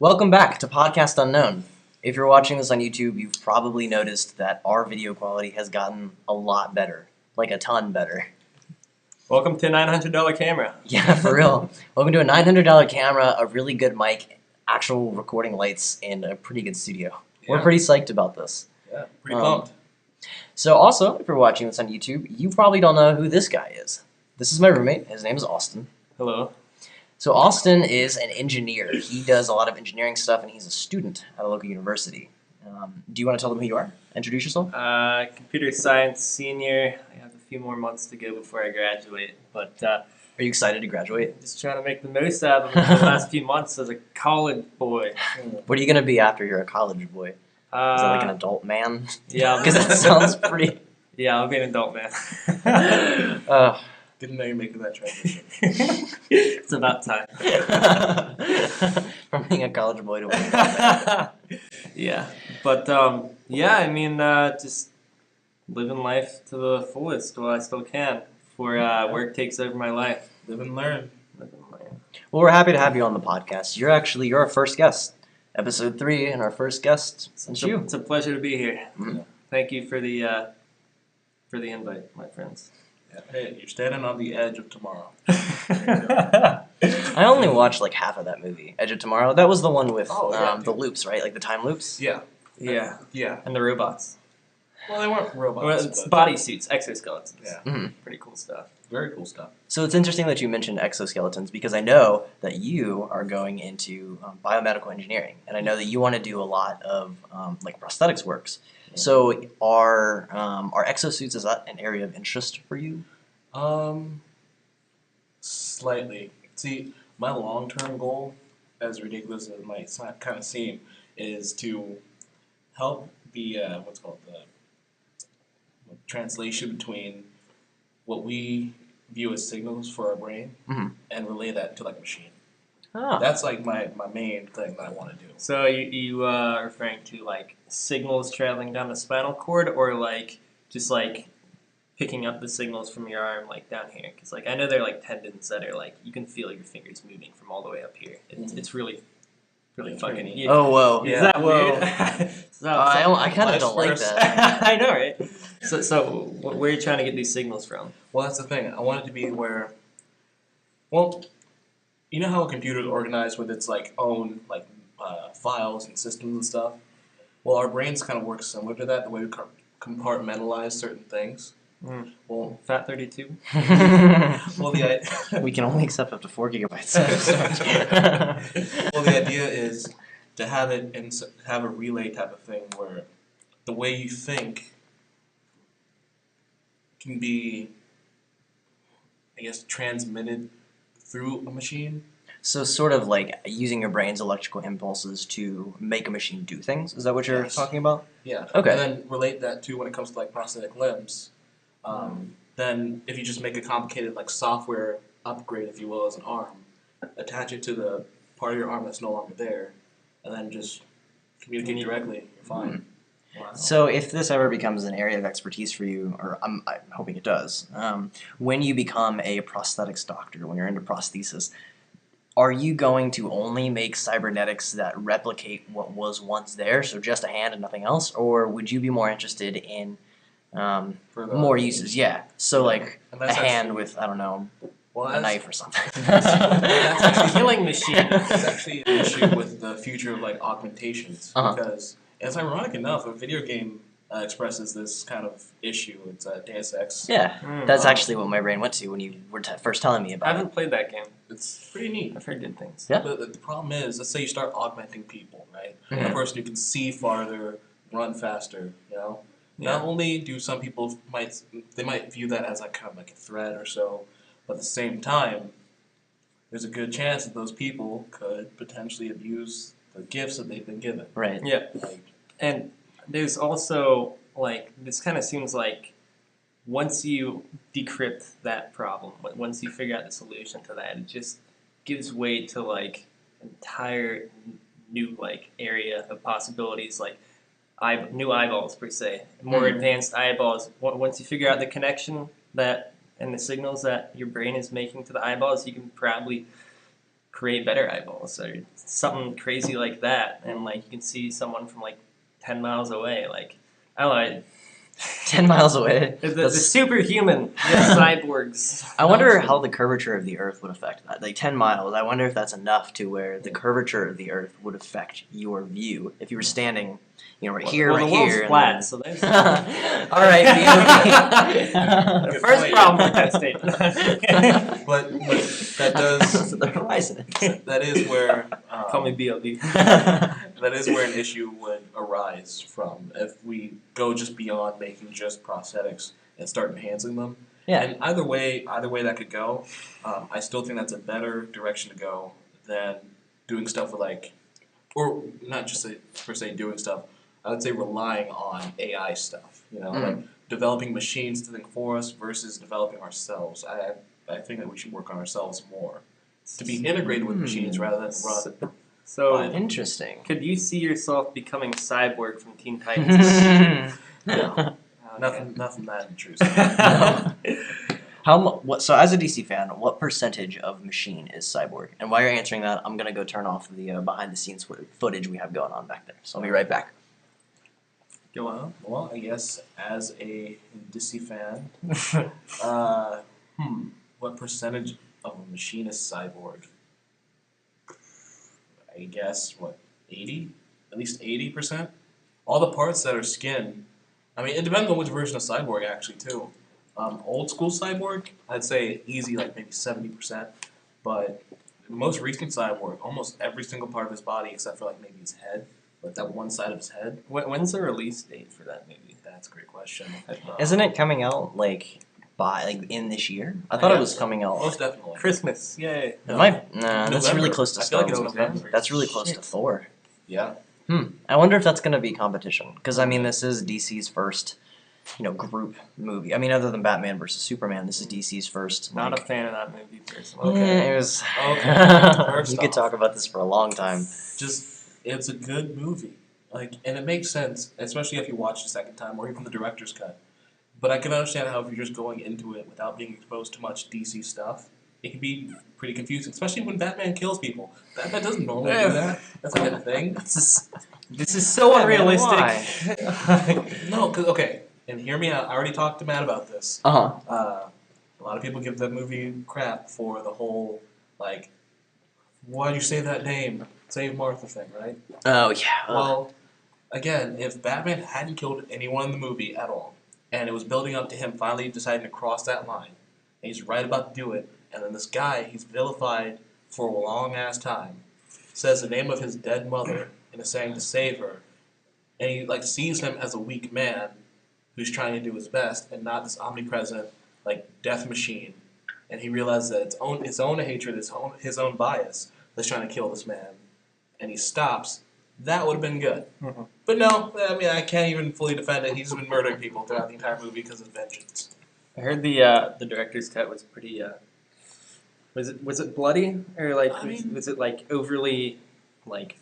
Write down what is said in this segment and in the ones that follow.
Welcome back to Podcast Unknown. If you're watching this on YouTube, you've probably noticed that our video quality has gotten a lot better. Like a ton better. Welcome to a $900 camera. Yeah, for real. Welcome to a $900 camera, a really good mic, actual recording lights, and a pretty good studio. We're pretty psyched about this. Yeah, pretty pumped. So also, if you're watching this on YouTube, you probably don't know who this guy is. This is my roommate. His name is Austin. Hello. So Austin is an engineer. He does a lot of engineering stuff, and he's a student at a local university. Do you want to tell them who you are? Introduce yourself. Computer science senior. I have a few more months to go before I graduate, but Are you excited to graduate? just trying to make the most out of the last few months as a college boy. What are you going to be after you're a college boy? Is that like an adult man? Yeah, Because that sounds pretty... Yeah, I'll be an adult man. Didn't know you're making that transition. It's about time. From being a college boy to being an adult man. Yeah, but just living life to the fullest while I still can before work takes over my life. Live and learn. Live and learn. Well, we're happy to have you on the podcast. You're our first guest. Episode 3 and our first guest. It's you. It's a pleasure to be here. Mhm. Thank you for the invite, my friends. Yeah. Hey, you're standing on the edge of tomorrow. I only watched like half of that movie, Edge of Tomorrow. That was the one with yeah, the loops, right? Like the time loops? Yeah. Yeah, Yeah. and the robots. Well, they weren't robots. Well, it's but bodysuits, exoskeletons. Yeah. Mhm. Pretty cool stuff. very cool stuff. So it's interesting that you mentioned exoskeletons because I know that you are going into biomedical engineering, and I know that you want to do a lot of like prosthetics works. So are exosuits, is that an area of interest for you? Slightly. See, my long-term goal, as ridiculous as it might kind of seem, is to help the the translation between what we view as signals for our brain Mhm. and relay that to like a machine. Oh. That's like my main thing that I want to do. So you are referring to like signals traveling down the spinal cord, or like just like picking up the signals from your arm like down here? Because like I know there are like tendons that are like you can feel your fingers moving from all the way up here. It's really It's fucking. pretty neat. Yeah. Oh, whoa. Is that Whoa. weird? I kind of Life's don't like first. that. I know, right? So where are you trying to get these signals from? Well, that's the thing. I want it to be where, well, you know how a computer is organized with its like own like files and systems and stuff. Well, our brains kind of work similar to that. The way we compartmentalize certain things. Mm. Well, Fat 32. well, the We can only accept up to 4 gigabytes. well, the idea is to have it and have a relay type of thing where the way you think can be, I guess, transmitted through a machine. So sort of like using your brain's electrical impulses to make a machine do things. Is that what you're Yes. talking about? Yeah. Okay. And then relate that to when it comes to like prosthetic limbs. Then if you just make a complicated like software upgrade, if you will, as an arm, attach it to the part of your arm that's no longer there, and then just communicate directly, you're fine. Wow. So if this ever becomes an area of expertise for you, or I'm hoping it does, when you become a prosthetics doctor, when you're into prosthesis, are you going to only make cybernetics that replicate what was once there, so just a hand and nothing else, or would you be more interested in For the, more uses? Yeah. So like And a that's hand actually- with, I don't know, well, a that's, knife or something. that's actually Killing machine. It's actually an issue with the future of like augmentations Uh-huh. because it's ironic enough a video game expresses this kind of issue. It's Deus Ex. Yeah, Mm. that's actually what my brain went to when you were first telling me I about it. haven't played that game. It's pretty neat. I've heard good things. Yeah. But the problem is, let's say you start augmenting people, right? Mhm. A person who can see farther, run faster. You know. Yeah. Not only do some people might view that as like kind of like a threat or so, but at the same time, there's a good chance that those people could potentially abuse the gifts that they've been given. Right. Yeah. Like, And there's also, like, this kind of seems like once you decrypt that problem, once you figure out the solution to that, it just gives way to, like, entire new, like, area of possibilities, like new eyeballs, per se. More Mhm. advanced eyeballs. Once you figure out the connection that and the signals that your brain is making to the eyeballs, you can probably create better eyeballs or something crazy like that, and like you can see someone from like 10 miles away. Like I don't know. 10 miles away. The superhuman cyborgs. I wonder how the curvature of the Earth would affect that. Like 10 miles, I wonder if that's enough to where the curvature of the Earth would affect your view. If you were standing, right here, well, right the world's here. flat, so there's All right, POV. the first problem with that statement. But that does the horizon. that is where Call me BLD. that is where an issue would arise from if we go just beyond making just prosthetics and start enhancing them. Yeah. And either way that could go, I still think that's a better direction to go than doing stuff with or not just per se doing stuff. I would say relying on AI stuff. Like developing machines to think for us versus developing ourselves. I think that we should work on ourselves more to be integrated with machines rather than run. So Interesting. could you see yourself becoming Cyborg from Teen Titans? No, Okay. nothing that intrusive. So as a DC fan, what percentage of machine is Cyborg? And while you're answering that, I'm gonna go turn off the behind the scenes footage we have going on back there. So I'll be right back. Go on. Well, I guess as a DC fan, what percentage of a machine is cyborg? I guess 80, at least 80%. All the parts that are skin. I mean, it depends on which version of cyborg actually too. Old school cyborg, I'd say easy, like maybe 70%. But the most recent cyborg, almost every single part of his body except for like maybe his head, like that one side of his head. When's the release date for that movie? That's a great question. Isn't it coming out in this year? I thought it was coming out. Most definitely. Christmas, yay! It might. Nah, that's November. really close to I feel Star like it's Wars. November. That's really close to Thor. Yeah. I wonder if that's going to be competition. Because, I mean, this is DC's first, group movie. I mean, other than Batman versus Superman, this is DC's first. Not a like, fan of that movie personally. Okay. Yeah, it was. Okay. First We could off. talk about this for a long time. It's a good movie. And it makes sense, especially if you watch the second time or even the director's cut. But I can understand how if you're just going into it without being exposed to much DC stuff, it can be pretty confusing, especially when Batman kills people. Batman doesn't normally do that. That's not a thing. This is so Yeah, man, unrealistic. No, because, okay, and hear me out. I already talked to Matt about this. Uh-huh. A lot of people give that movie crap for the whole, why'd you say that name? Save Martha thing, right? Oh, yeah. Well, again, if Batman hadn't killed anyone in the movie at all, and it was building up to him finally deciding to cross that line, and he's right about to do it, and then this guy he's vilified for a long ass time says the name of his dead mother and is saying to save her, and he sees him as a weak man who's trying to do his best and not this omnipresent death machine, and he realizes that his own hatred, his own bias that's trying to kill this man, and he stops. That would have been good. Mm-hmm. But no, I mean, I can't even fully defend it. He's been murdering people throughout the entire movie because of vengeance. I heard the director's cut was pretty. Was it bloody or was it overly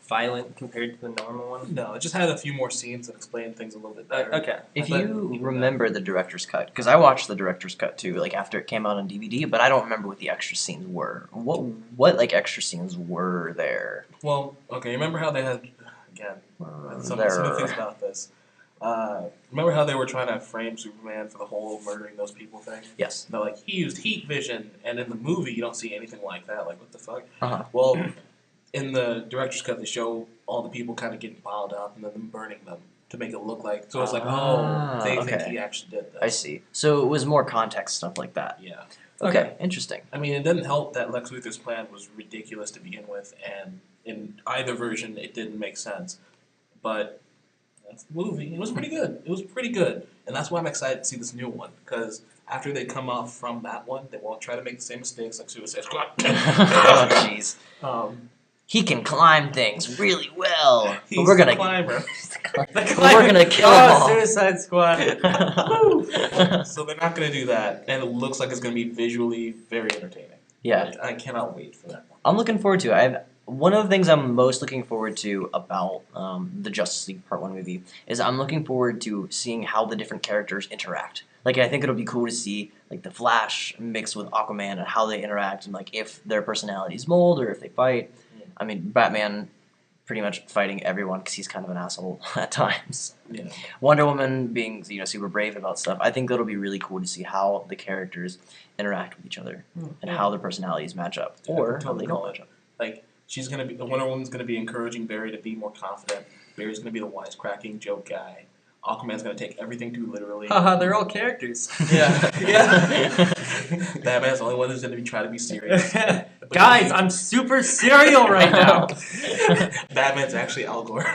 violent compared to the normal one? No, it just had a few more scenes that explained things a little bit better. Okay. If But you even remember the director's cut, because I watched the director's cut too, after it came out on DVD, but I don't remember what the extra scenes were. What extra scenes were there? Well, okay, remember how they had, again, some of the things about this. Remember how they were trying to frame Superman for the whole murdering those people thing? Yes. They're he used heat vision, and in the movie you don't see anything like that. What the fuck? Uh-huh. Well, in the director's cut, they show all the people kind of getting piled up and then them burning them to make it look like. So it's they think okay. he actually did this. I see. So it was more context stuff like that. Yeah. Okay, interesting. I mean, it didn't help that Lex Luthor's plan was ridiculous to begin with, and in either version, it didn't make sense. But that's the movie. It was pretty good. It was pretty good, and that's why I'm excited to see this new one. Because after they come off from that one, they won't try to make the same mistakes like Suicide Squad. Oh, jeez. He can climb things really well. He's But we're gonna a climber. We're gonna kill him all. Suicide Squad. So they're not going to do that, and it looks like it's going to be visually very entertaining. Yeah. I cannot wait for that one. I'm looking forward to it. One of the things I'm most looking forward to about the Justice League Part 1 movie is I'm looking forward to seeing how the different characters interact. Like I think it'll be cool to see like the Flash mixed with Aquaman and how they interact and like if their personalities mold or if they fight. I mean, Batman pretty much fighting everyone because he's kind of an asshole at times. Yeah. Wonder Woman being super brave about stuff. I think that'll be really cool to see how the characters interact with each other and how their personalities match up Yeah, I or can how totally they don't call match it. up. Like Wonder Woman's gonna be encouraging Barry to be more confident. Barry's gonna be the wisecracking joke guy. Aquaman's gonna take everything too literally. Haha, they're all characters. Yeah. Batman's the only one who's gonna be trying to be serious. Guys, I'm super serial right now. Batman's actually Al Gore.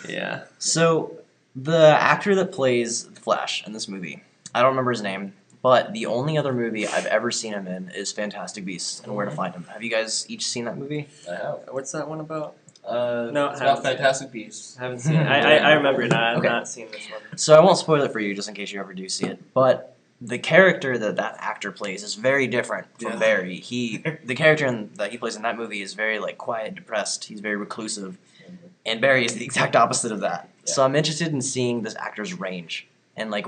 Yeah. So the actor that plays the Flash in this movie, I don't remember his name, but the only other movie I've ever seen him in is Fantastic Beasts and Where to Find Him. Have you guys each seen that movie? I have. What's that one about? No, it's about Fantastic Beasts. I haven't seen it. I remember it. I have Okay. not seen this one. So I won't spoil it for you just in case you ever do see it. But the character that actor plays is very different from Yeah. Barry. The character that he plays in that movie is very like quiet, depressed. He's very reclusive, and Barry is the exact opposite of that. So I'm interested in seeing this actor's range and like,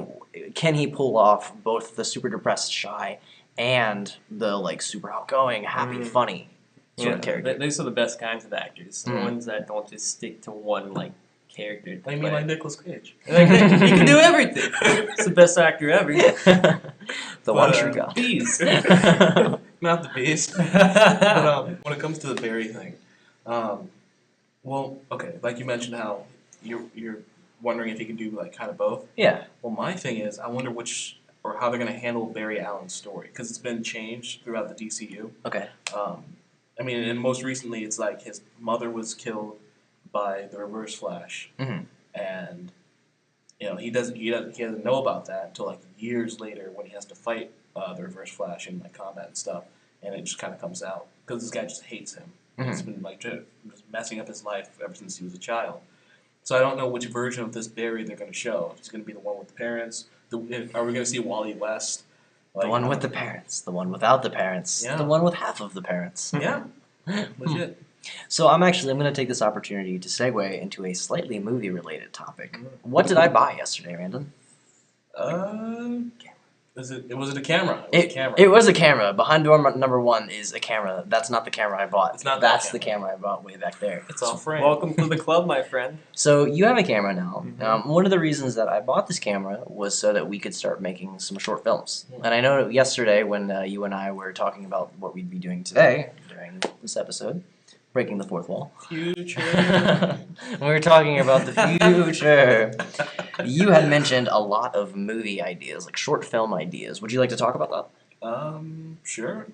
can he pull off both the super depressed, shy, and the like super outgoing, happy, funny sort of character? Those are the best kinds of actors. The Mhm. ones that don't just stick to one like character. to I mean, play. like Nicolas Cage. Like, he can do everything. He's the best actor ever. The one But, true God. Bees. Not the Beast. But when it comes to the Barry thing, well, okay, like you mentioned how you're wondering if he can do like kind of both. Yeah. Well, my thing is, I wonder how they're going to handle Barry Allen's story because it's been changed throughout the DCU. Okay. I mean, and most recently, it's like his mother was killed by the Reverse Flash, Mhm. and he doesn't know about that until like years later when he has to fight the Reverse Flash in like combat and stuff, and it just kind of comes out because this guy just hates him. He's been like just messing up his life ever since he was a child. So I don't know which version of this Barry they're going to show. If it's going to be the one with the parents. Are we going to see Wally West? The one with the parents, the one without the parents, Yeah. the one with half of the parents. Yeah, legit. So I'm going to take this opportunity to segue into a slightly movie-related topic. What did I buy yesterday, Randon? Was it a camera? It was a camera. It was a camera. Behind door number 1 is a camera. That's not the camera I bought. It's not that That's the camera I bought way back there. It's all framed. Welcome to the club, my friend. So you have a camera now. One of the reasons that I bought this camera was so that we could start making some short films. And I know yesterday when you and I were talking about what we'd be doing today during this episode, breaking the fourth wall. Future. We were talking about the future. You had mentioned a lot of movie ideas, like short film ideas. Would you like to talk about that? Sure.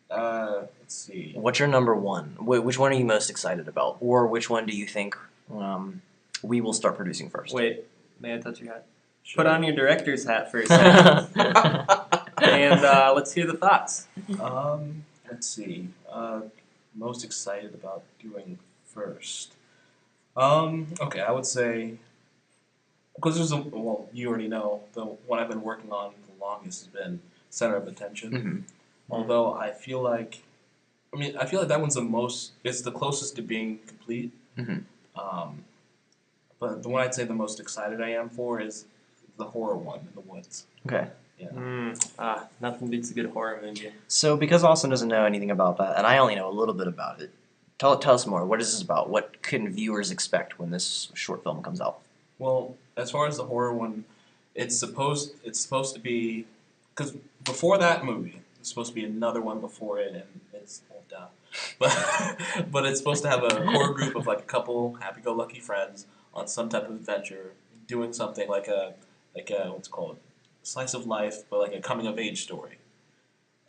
Let's see. What's your number one? Which one are you most excited about? Or which one do you think we will start producing first? Wait, may I touch your hat? Sure. Put on your director's hat for a second. And let's hear the thoughts. Let's see. Most excited about doing first. Okay, I would say because you already know the one I've been working on the longest has been Center of Attention. Mhm. Although I feel like that one's it's the closest to being complete. Mhm. But the one I'd say the most excited I am for is the horror one in the woods. Okay. Nothing beats a good horror movie. So because Austin doesn't know anything about that, and I only know a little bit about it, tell us more. What is this about? What can viewers expect when this short film comes out? Well, as far as the horror one, it's supposed to be because before that movie, there's supposed to be another one before it, and it's duh. But it's supposed to have a core group of like a couple happy-go-lucky friends on some type of adventure, doing something like a what's it called, slice of life, but like a coming-of-age story.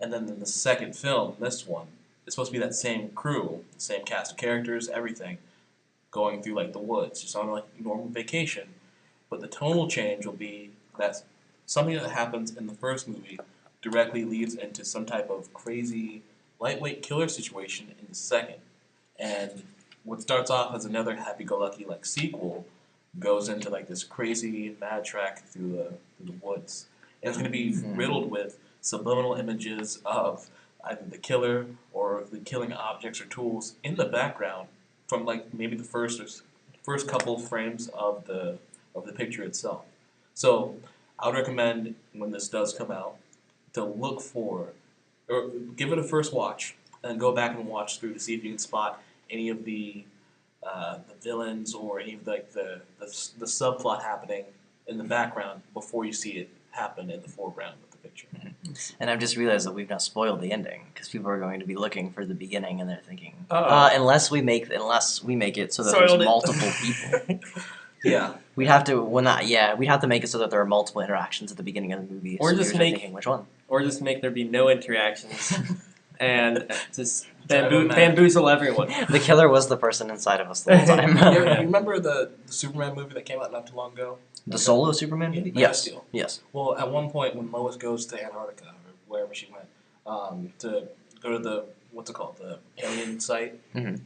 And then in the second film, this one, it's supposed to be that same crew, the same cast of characters, everything, going through like the woods, just on like normal vacation. But the tonal change will be that something that happens in the first movie directly leads into some type of crazy lightweight killer situation in the second. And what starts off as another happy-go-lucky like sequel goes into like this crazy mad track through the woods. And it's going to be riddled with subliminal images of either the killer or the killing objects or tools in the background from like maybe the first couple frames of the picture itself. So I would recommend when this does come out to look for or give it a first watch and go back and watch through to see if you can spot any of the villains or any of the subplot happening in the background before you see it happen in the foreground of the picture. And I've just realized that we've now spoiled the ending because people are going to be looking for the beginning and they're thinking, unless we make it so that Soiled there's it. multiple people. Yeah. We'd have to we'd have to make it so that there are multiple interactions at the beginning of the movie. Or so just viewers are make- thinking which one. Or just make there be no interactions and just Drive 'em mad. bamboozle everyone. The killer was the person inside of us the whole time. You remember the Superman movie that came out not too long ago? The solo Superman movie? Man of Yes. Steel. Yes. Well, at one point when Lois goes to Antarctica or wherever she went, to go to the the alien site, Mhm.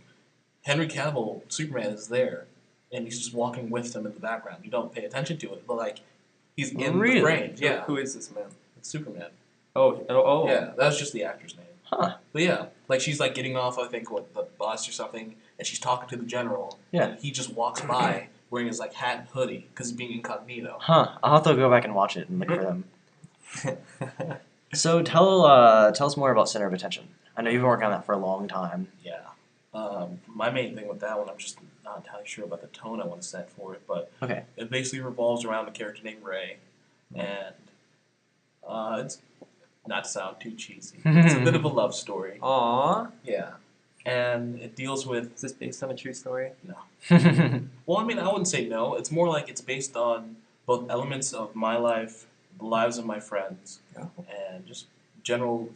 Henry Cavill Superman is there, and he's just walking with them in the background. You don't pay attention to it, but like he's in Really? the frame. Yeah, Who is this man? it's Superman. Oh. Yeah, that was just the actor's name. Huh. But yeah, like she's like getting off, I think, the bus or something, and she's talking to the general. Yeah. And he just walks by wearing his like hat and hoodie because he's being incognito. Huh. I'll have to go back and watch it and look for them. So tell us more about Center of Attention. I know you've been working on that for a long time. Yeah. My main thing with that one, I'm just not entirely sure about the tone I want to set for it, but Okay. it basically revolves around a character named Ray, and it's not to sound too cheesy. It's a bit of a love story. Aw. Yeah. And it deals with Is this based on a true story? well, I mean, I wouldn't say no. It's more like it's based on both elements of my life, the lives of my friends, Oh. and just general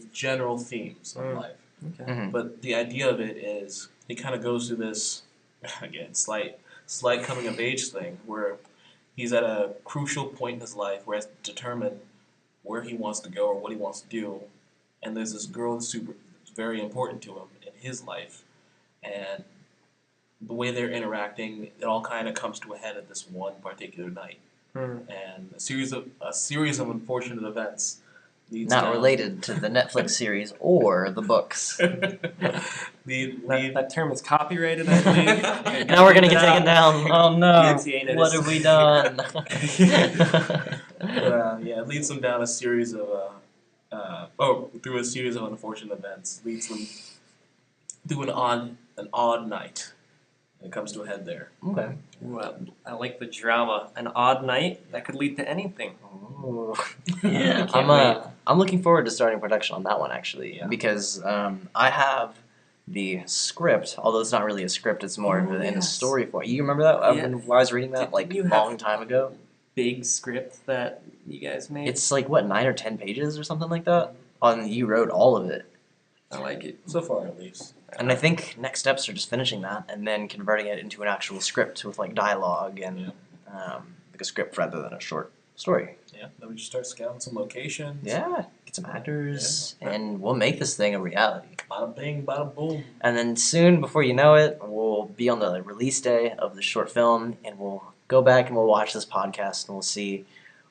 themes of Mm. life. Okay. Mhm. But the idea of it is he kind of goes through this again slight coming of age thing where he's at a crucial point in his life where he has to determine where he wants to go or what he wants to do, and there's this girl that's very important to him in his life, and the way they're interacting, it all kind of comes to a head at this one particular night, Hmm. and a series of unfortunate events leads Not down- related to the Netflix series or the books. That term is copyrighted, I believe. Now we're gonna get taken down. Oh no! DMCA What notice. have we done? Yeah, it leads them down a series of through a series of unfortunate events, leads them through an odd night, and it comes to a head there. Okay. Ooh, I like the drama. An odd night that could lead to anything. Ooh. Yeah, I'm looking forward to starting production on that one actually Yeah. because I have the script, although it's not really a script, it's more Oh, in a yes. story form. You remember that Yeah. when I was reading that Didn't like you a have- long time ago? Big script that you guys made. It's like what 9 or 10 pages or something like that. You wrote all of it, I like it. So far, at least. and I think next steps are just finishing that and then converting it into an actual script with like dialogue and like a script rather than a short story. Yeah. Then we just start scouting some locations. Yeah, get some actors, and we'll make this thing a reality. Bada bing, bada boom. And then soon, before you know it, we'll be on the release day of the short film, and we'll go back and we'll watch this podcast, and we'll see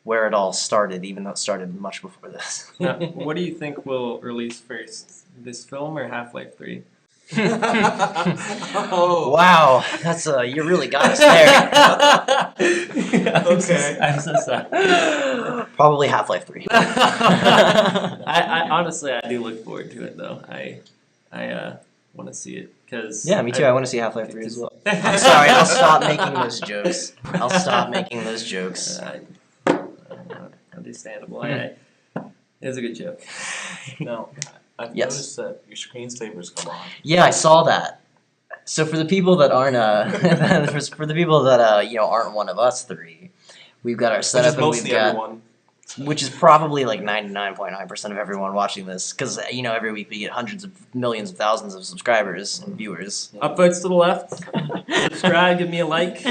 where it all started, even though it started much before this. Now, what do you think will release first, this film or Half-Life 3? Oh. Wow, that's you really got us there. Okay. I'm so sorry. Probably Half-Life 3. I honestly I do look forward to it though. I want to see it because Yeah, me too. I want to see Half-Life 3 as well. I'm sorry, I'll stop making those jokes. I'll stop making those jokes. Understandable. It was a good joke. No, I've Yes. noticed that your screensavers come on. Yeah, I saw that. So for the people that aren't for the people that aren't one of us three, we've got our Which setup is and we've mostly got everyone. which is probably like 99.9% of everyone watching this because every week we get hundreds of millions of thousands of subscribers and viewers. Upvotes to the left. Subscribe. Give me a like.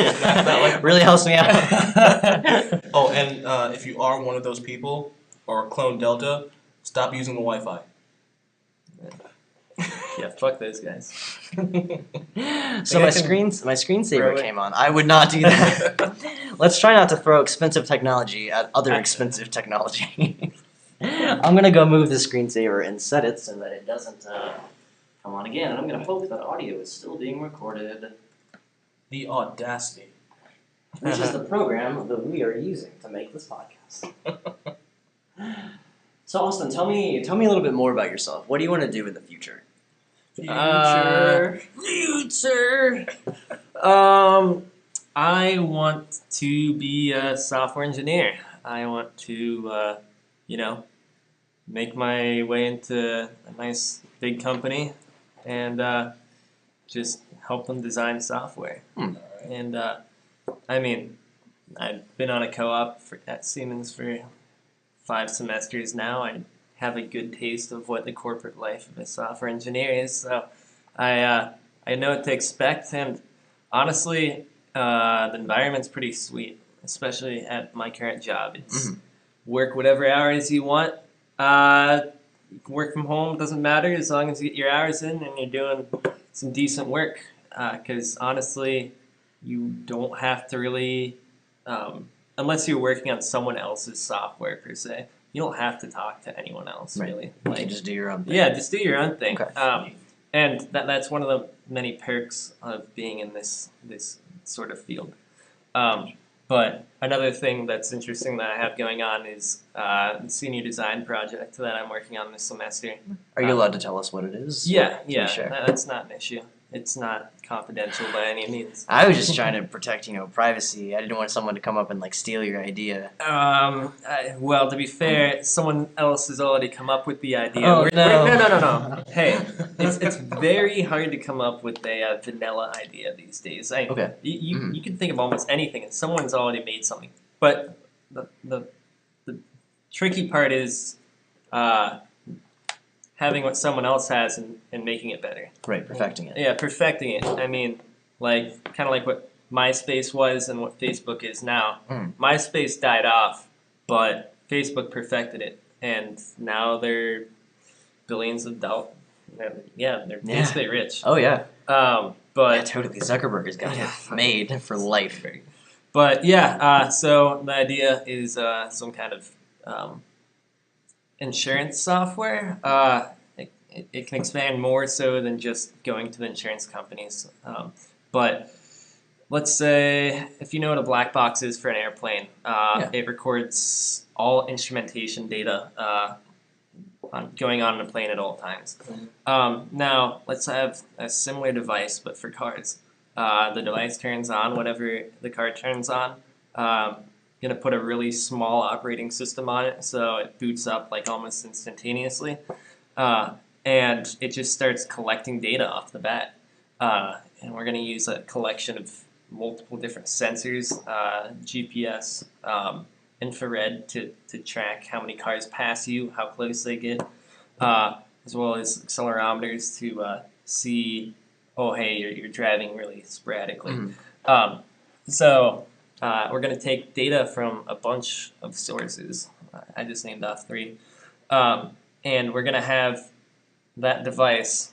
Really helps me out. Oh, and if you are one of those people or clone Delta, stop using the Wi-Fi. Yeah, fuck those guys. So I my can screensaver throw it. came on. I would not do that. Let's try not to throw expensive technology at other expensive technology. I'm gonna go move the screensaver and set it so that it doesn't come on again. And I'm gonna hope that audio is still being recorded. The audacity. which is the program that we are using to make this podcast. So Austin, tell me a little bit more about yourself. What do you want to do in the future? Future. I want to be a software engineer. I want to, make my way into a nice big company and just help them design software. And I've been on a co-op at Siemens for 5 semesters now. I have a good taste of what the corporate life of a software engineer is, so I know what to expect. And honestly, the environment's pretty sweet, especially at my current job. It's work whatever hours you want. Work from home doesn't matter as long as you get your hours in and you're doing some decent work. Because honestly, you don't have to really, unless you're working on someone else's software per se, you don't have to talk to anyone else really. You can just do your own thing. Yeah, just do your own thing. Okay. And that's one of the many perks of being in this sort of field. But another thing that's interesting that I have going on is the senior design project that I'm working on this semester. Are you allowed to tell us what it is? Yeah, share? that's not an issue. It's not confidential by any means. I was just trying to protect, privacy. I didn't want someone to come up and steal your idea. Well, to be fair, someone else has already come up with the idea. Oh, no. No. Hey, it's very hard to come up with a vanilla idea these days. Okay. You can think of almost anything, and someone's already made something. But the tricky part is having what someone else has and making it better. Right, perfecting it. Yeah, perfecting it. I mean, kind of like what MySpace was and what Facebook is now. MySpace died off, but Facebook perfected it, and now they're billions of dollars. They're basically rich. Oh, yeah. But Yeah, totally. Zuckerberg has got it made for life. But so the idea is some kind of insurance software. It can expand more so than just going to the insurance companies. But let's say if you know what a black box is for an airplane, it records all instrumentation data going on in a plane at all times. Now, let's have a similar device, but for cars. The device turns on whenever the car turns on. Going to put a really small operating system on it so it boots up almost instantaneously. And it just starts collecting data off the bat. And we're going to use a collection of multiple different sensors, GPS, infrared to track how many cars pass you, how close they get, as well as accelerometers to see, oh, hey, you're driving really sporadically. So we're going to take data from a bunch of sources. I just named off 3. And we're going to have that device,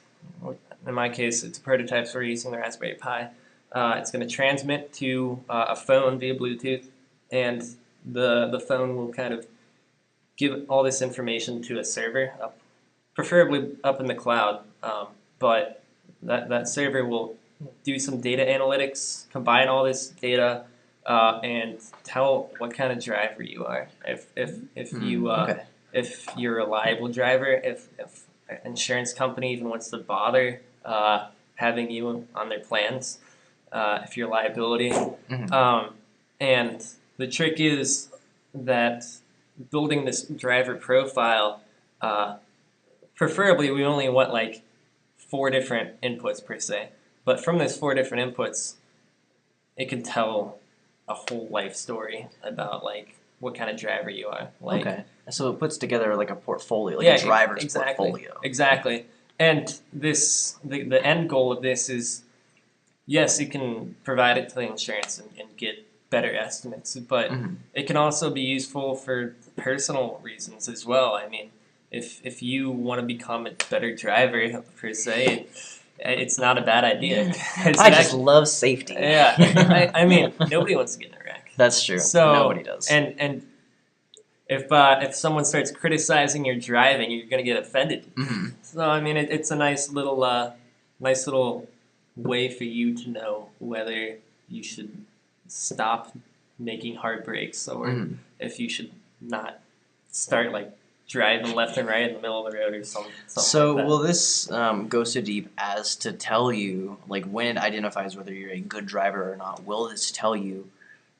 in my case, it's a prototype, so we're using the Raspberry Pi. It's going to transmit to a phone via Bluetooth, and the phone will kind of give all this information to a server, preferably up in the cloud. But that server will do some data analytics, combine all this data, and tell what kind of driver you are. If you're a reliable driver, if an insurance company even wants to bother having you on their plans, if you're a liability. And the trick is that building this driver profile, preferably we only want 4 different inputs per se. But from those 4 different inputs, it can tell a whole life story about what kind of driver you are. Okay. So it puts together a portfolio, a driver's portfolio. Exactly. And the end goal of this is, yes, you can provide it to the insurance and get better estimates, but it can also be useful for personal reasons as well. I mean, if you want to become a better driver per se, it's not a bad idea. I just love safety. Yeah, I mean, nobody wants to get in a wreck. That's true. So, nobody does. And if someone starts criticizing your driving, you're gonna get offended. So I mean, it's a nice little way for you to know whether you should stop making hard breaks, or Mhm. if you should not start like driving left and right in the middle of the road or something So like that. will this go so deep as to tell you, like when it identifies whether you're a good driver or not? Will this tell you,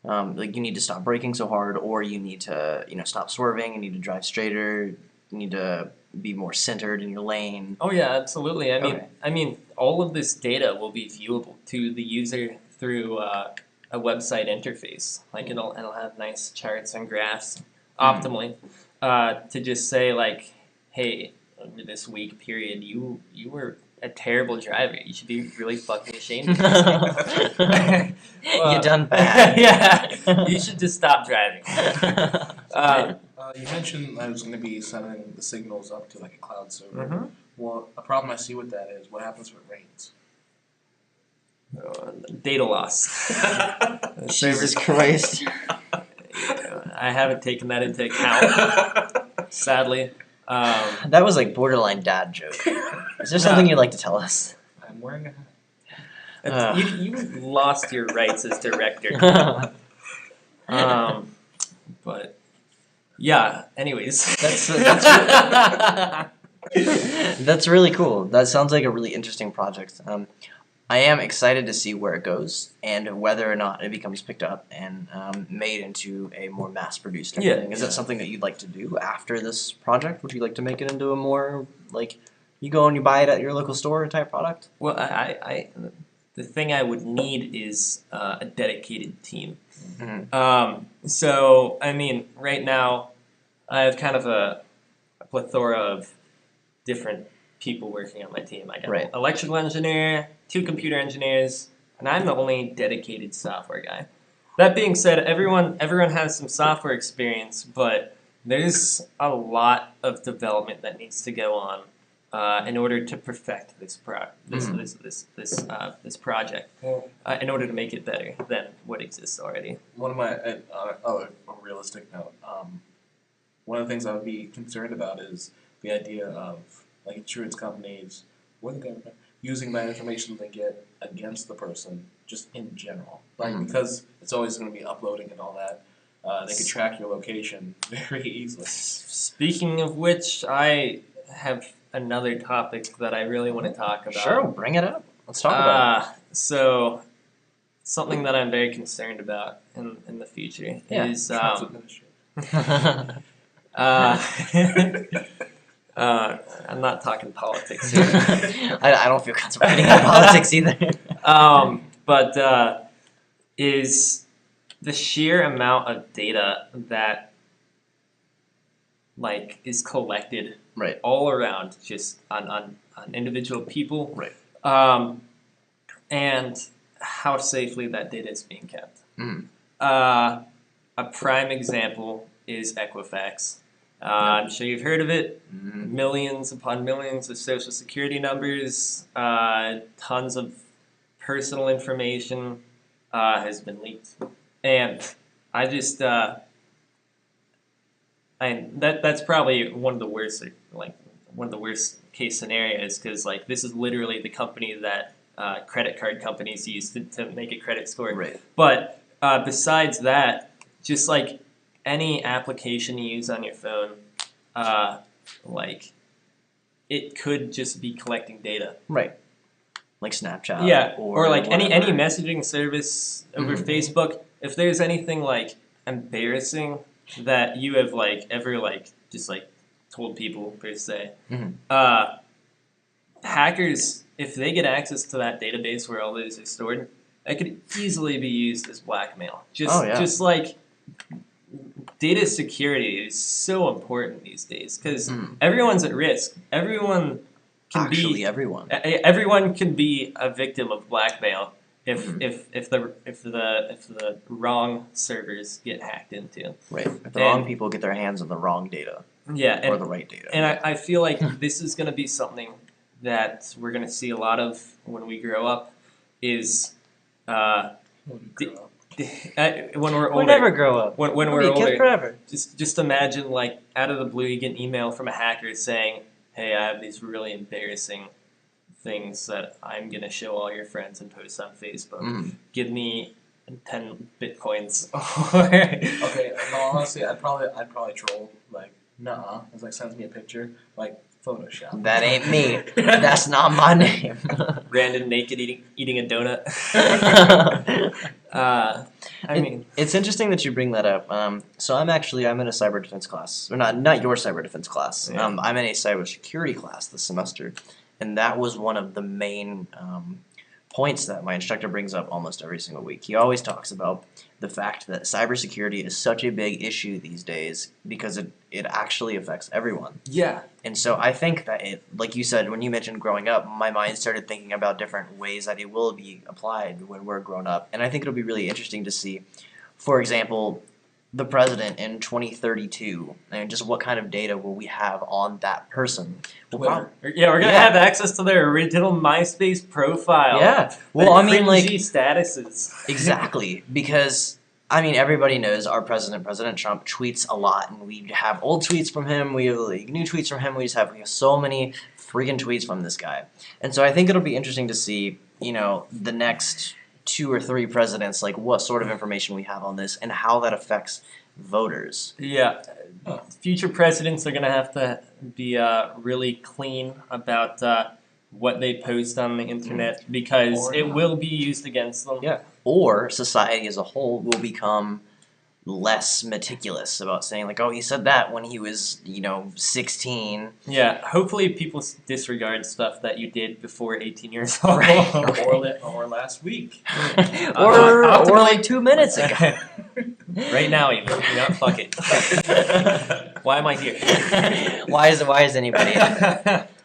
like you need to stop braking so hard, or you need to, stop swerving, you need to drive straighter, you need to be more centered in your lane? Oh yeah, absolutely. Okay. I mean, all of this data will be viewable to the user through a website interface. Like it'll have nice charts and graphs optimally to just say like, hey, over this week period, you were a terrible driver. You should be really fucking ashamed of yourself. You done bad. Yeah, you should just stop driving. You mentioned I was going to be sending the signals up to like a cloud server. Mhm. Well, a problem I see with that is what happens when it rains. Data loss. Jesus Christ. I haven't taken that into account, sadly. That was like borderline dad joke. Is there something you'd like to tell us? I'm wearing a hat. You lost your rights as director. But yeah. Anyways, That's really cool. That sounds like a really interesting project. I am excited to see where it goes and whether or not it becomes picked up and made into a more mass-produced Yeah. thing. Is that something that you'd like to do after this project? Would you like to make it into a more like you go and you buy it at your local store type product? well, the thing I would need is a dedicated team. So I mean, right now, I have kind of a plethora of different people working on my team. I got Right. an electrical engineer, 2 computer engineers, and I'm the only dedicated software guy. That being said, everyone has some software experience, but there's a lot of development that needs to go on in order to perfect this this project. Well, In order to make it better than what exists already. one of my a realistic note. One of the things I would be concerned about is the idea of like insurance companies or the government using that information they get against the person just in general. Like because it's always going to be uploading and all that. They could track your location very easily. Speaking of which, I have another topic that I really want to talk about. Sure, bring it up. Let's talk about So, something that I'm very concerned about in the future Yeah. is Trump's administration. it. I'm not talking politics here. I don't feel comfortable getting into politics either. But is the sheer amount of data that like is collected Right. all around just on individual people, Right. and how safely that data is being kept. Mhm. A prime example is Equifax. I'm sure you've heard of it. Mhm. Millions upon millions of social security numbers, tons of personal information has been leaked, and I just that's probably one of the worst, like one of the worst case scenarios, because like this is literally the company that credit card companies use to make a credit score. Right. But besides that, just like any application you use on your phone, like it could just be collecting data. Right. Like Snapchat. Yeah, or like any whatever. messaging service over Mhm. Facebook. If there's anything like embarrassing that you have like ever like just like told people per se, Mhm. hackers, if they get access to that database where all those are stored, it could easily be used as blackmail. Just like data security is so important these days because everyone's at risk. Everyone can Actually, be everyone. everyone can be a victim of blackmail if Mhm. if the wrong servers get hacked into. Right. If the wrong people get their hands on the wrong data Yeah, or the right data. and I feel like this is going to be something that we're going to see a lot of when we grow up. Is when we're older. We'll never grow up. When We'll we're be kids older, forever. just imagine like out of the blue you get an email from a hacker saying, "Hey, I have these really embarrassing things that I'm gonna show all your friends and post on Facebook. Mhm. Give me 10 bitcoins. Okay, no, honestly, I'd probably troll like, nah. It's like sends me a picture like Photoshop. That ain't me. That's not my name. Brandon naked eating a donut. I mean, It's interesting that you bring that up. So I'm in a cyber defense class, or not your cyber defense class. Yeah. I'm in a cybersecurity class this semester, and that was one of the main points that my instructor brings up almost every single week. He always talks about the fact that cybersecurity is such a big issue these days because it actually affects everyone. yeah, And so I think that it, like you said, when you mentioned growing up, my mind started thinking about different ways that it will be applied when we're grown up. And I think it'll be really interesting to see, for example, the president in 2032, and just what kind of data will we have on that person. Twitter. yeah, we're gonna Yeah. have access to their original MySpace profile. Yeah. Well, I mean, like, cringy statuses. exactly, because I mean, everybody knows our president, President Trump, tweets a lot, and we have old tweets from him. We have like new tweets from him. We have so many freaking tweets from this guy, and so I think it'll be interesting to see, the next 2 or 3 presidents, like what sort of information we have on this and how that affects voters. Yeah, Huh. future presidents are gonna have to be really clean about what they post on the internet because Or it not. will be used against them. Yeah. Or society as a whole will become less meticulous about saying like, oh, he said that when he was, 16. Yeah, hopefully people disregard stuff that you did before 18 years old. Right. or last week. or like 2 minutes ago. Right now, even. Fuck it. Why am I here? why is anybody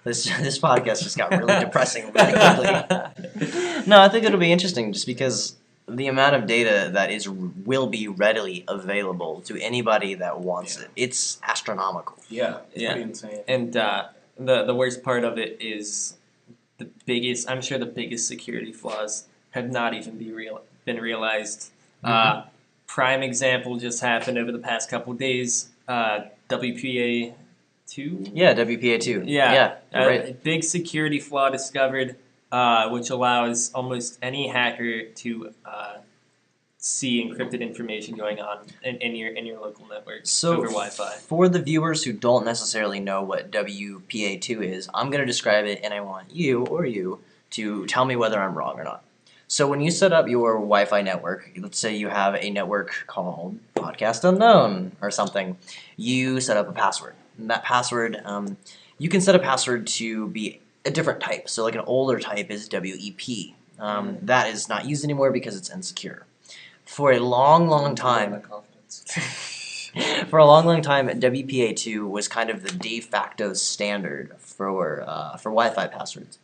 this podcast just got really depressing really quickly. No, I think it'll be interesting just because the amount of data that will be readily available to anybody that wants it. It's astronomical. Yeah, it's Yeah. pretty insane. And the worst part of it is I'm sure the biggest security flaws have not even been realized. Prime example just happened over the past couple days. WPA 2? Yeah, WPA2. Yeah. Right. A big security flaw discovered, which allows almost any hacker to see encrypted information going on in your local network So over Wi-Fi. for the viewers who don't necessarily know what WPA2 is, I'm going to describe it and I want you to tell me whether I'm wrong or not. So when you set up your Wi-Fi network, let's say you have a network called Podcast Unknown or something, you set up a password. And that password, you can set a password to be a different type. So like an older type is WEP. That is not used anymore because it's insecure. For a long time, My confidence. for a long time, WPA2 was kind of the de facto standard for Wi-Fi passwords.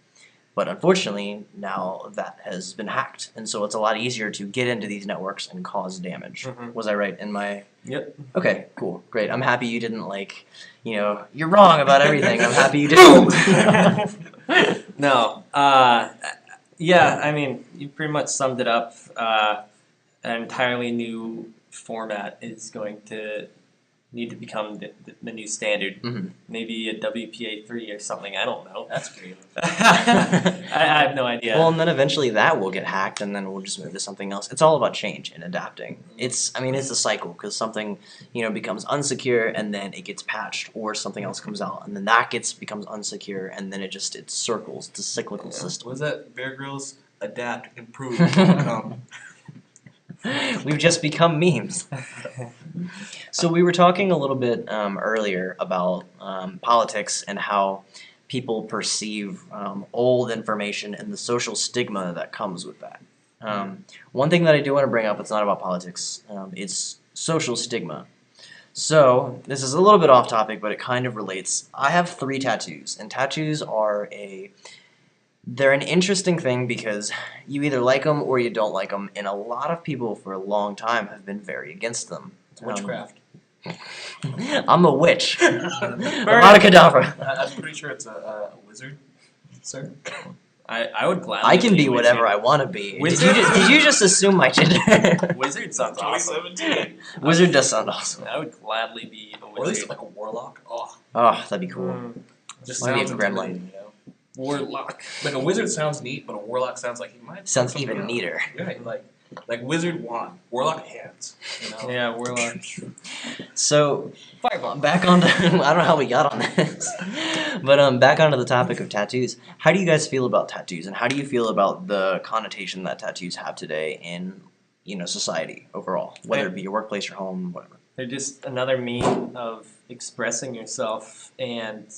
But unfortunately, now that has been hacked, and so it's a lot easier to get into these networks and cause damage. Mhm. Was I right in my? Yep. Okay, cool, great. I'm happy you didn't you're wrong about everything. I'm happy you didn't. No. Yeah, I mean, you pretty much summed it up. An entirely new format is going to need to become the new standard. Mhm. Maybe a WPA3 or something. I don't know. That's creative. I have no idea. Well, and then eventually that will get hacked, and then we'll just move to something else. It's all about change and adapting. It's a cycle because something becomes unsecure, and then it gets patched, or something else comes out, and then that becomes unsecure, and then it circles. It's a cyclical system. Was that Bear Grylls adapt, improve, overcome? We've just become memes. So we were talking a little bit earlier about politics and how people perceive old information and the social stigma that comes with that. One thing that I do want to bring up, it's not about politics, it's social stigma. So this is a little bit off topic, but it kind of relates. I have 3 tattoos, and tattoos are they're an interesting thing because you either like them or you don't like them, and a lot of people for a long time have been very against them. It's witchcraft. I'm a witch. Abracadabra. I'm pretty sure it's a wizard, sir. I would gladly. I can be a whatever I wizard. want to be. Wizard? Did you just assume my gender? Wizard sounds awesome. 2017. Wizard does sound awesome. I would gladly be a Or at least wizard. like a warlock. Oh, Oh, that'd be cool. just Might be sounds a gremlin. intimidating, you know? Warlock. Like a wizard sounds neat, but a warlock sounds like he might. Sounds something even else. neater. Right, like like wizard wand, warlock hands. You know. Yeah, Warlock. So Fireball. back on I don't know how we got on this, but back onto the topic of tattoos. How do you guys feel about tattoos, and how do you feel about the connotation that tattoos have today in society overall, whether it be your workplace, your home, whatever? They're just another mean of expressing yourself, and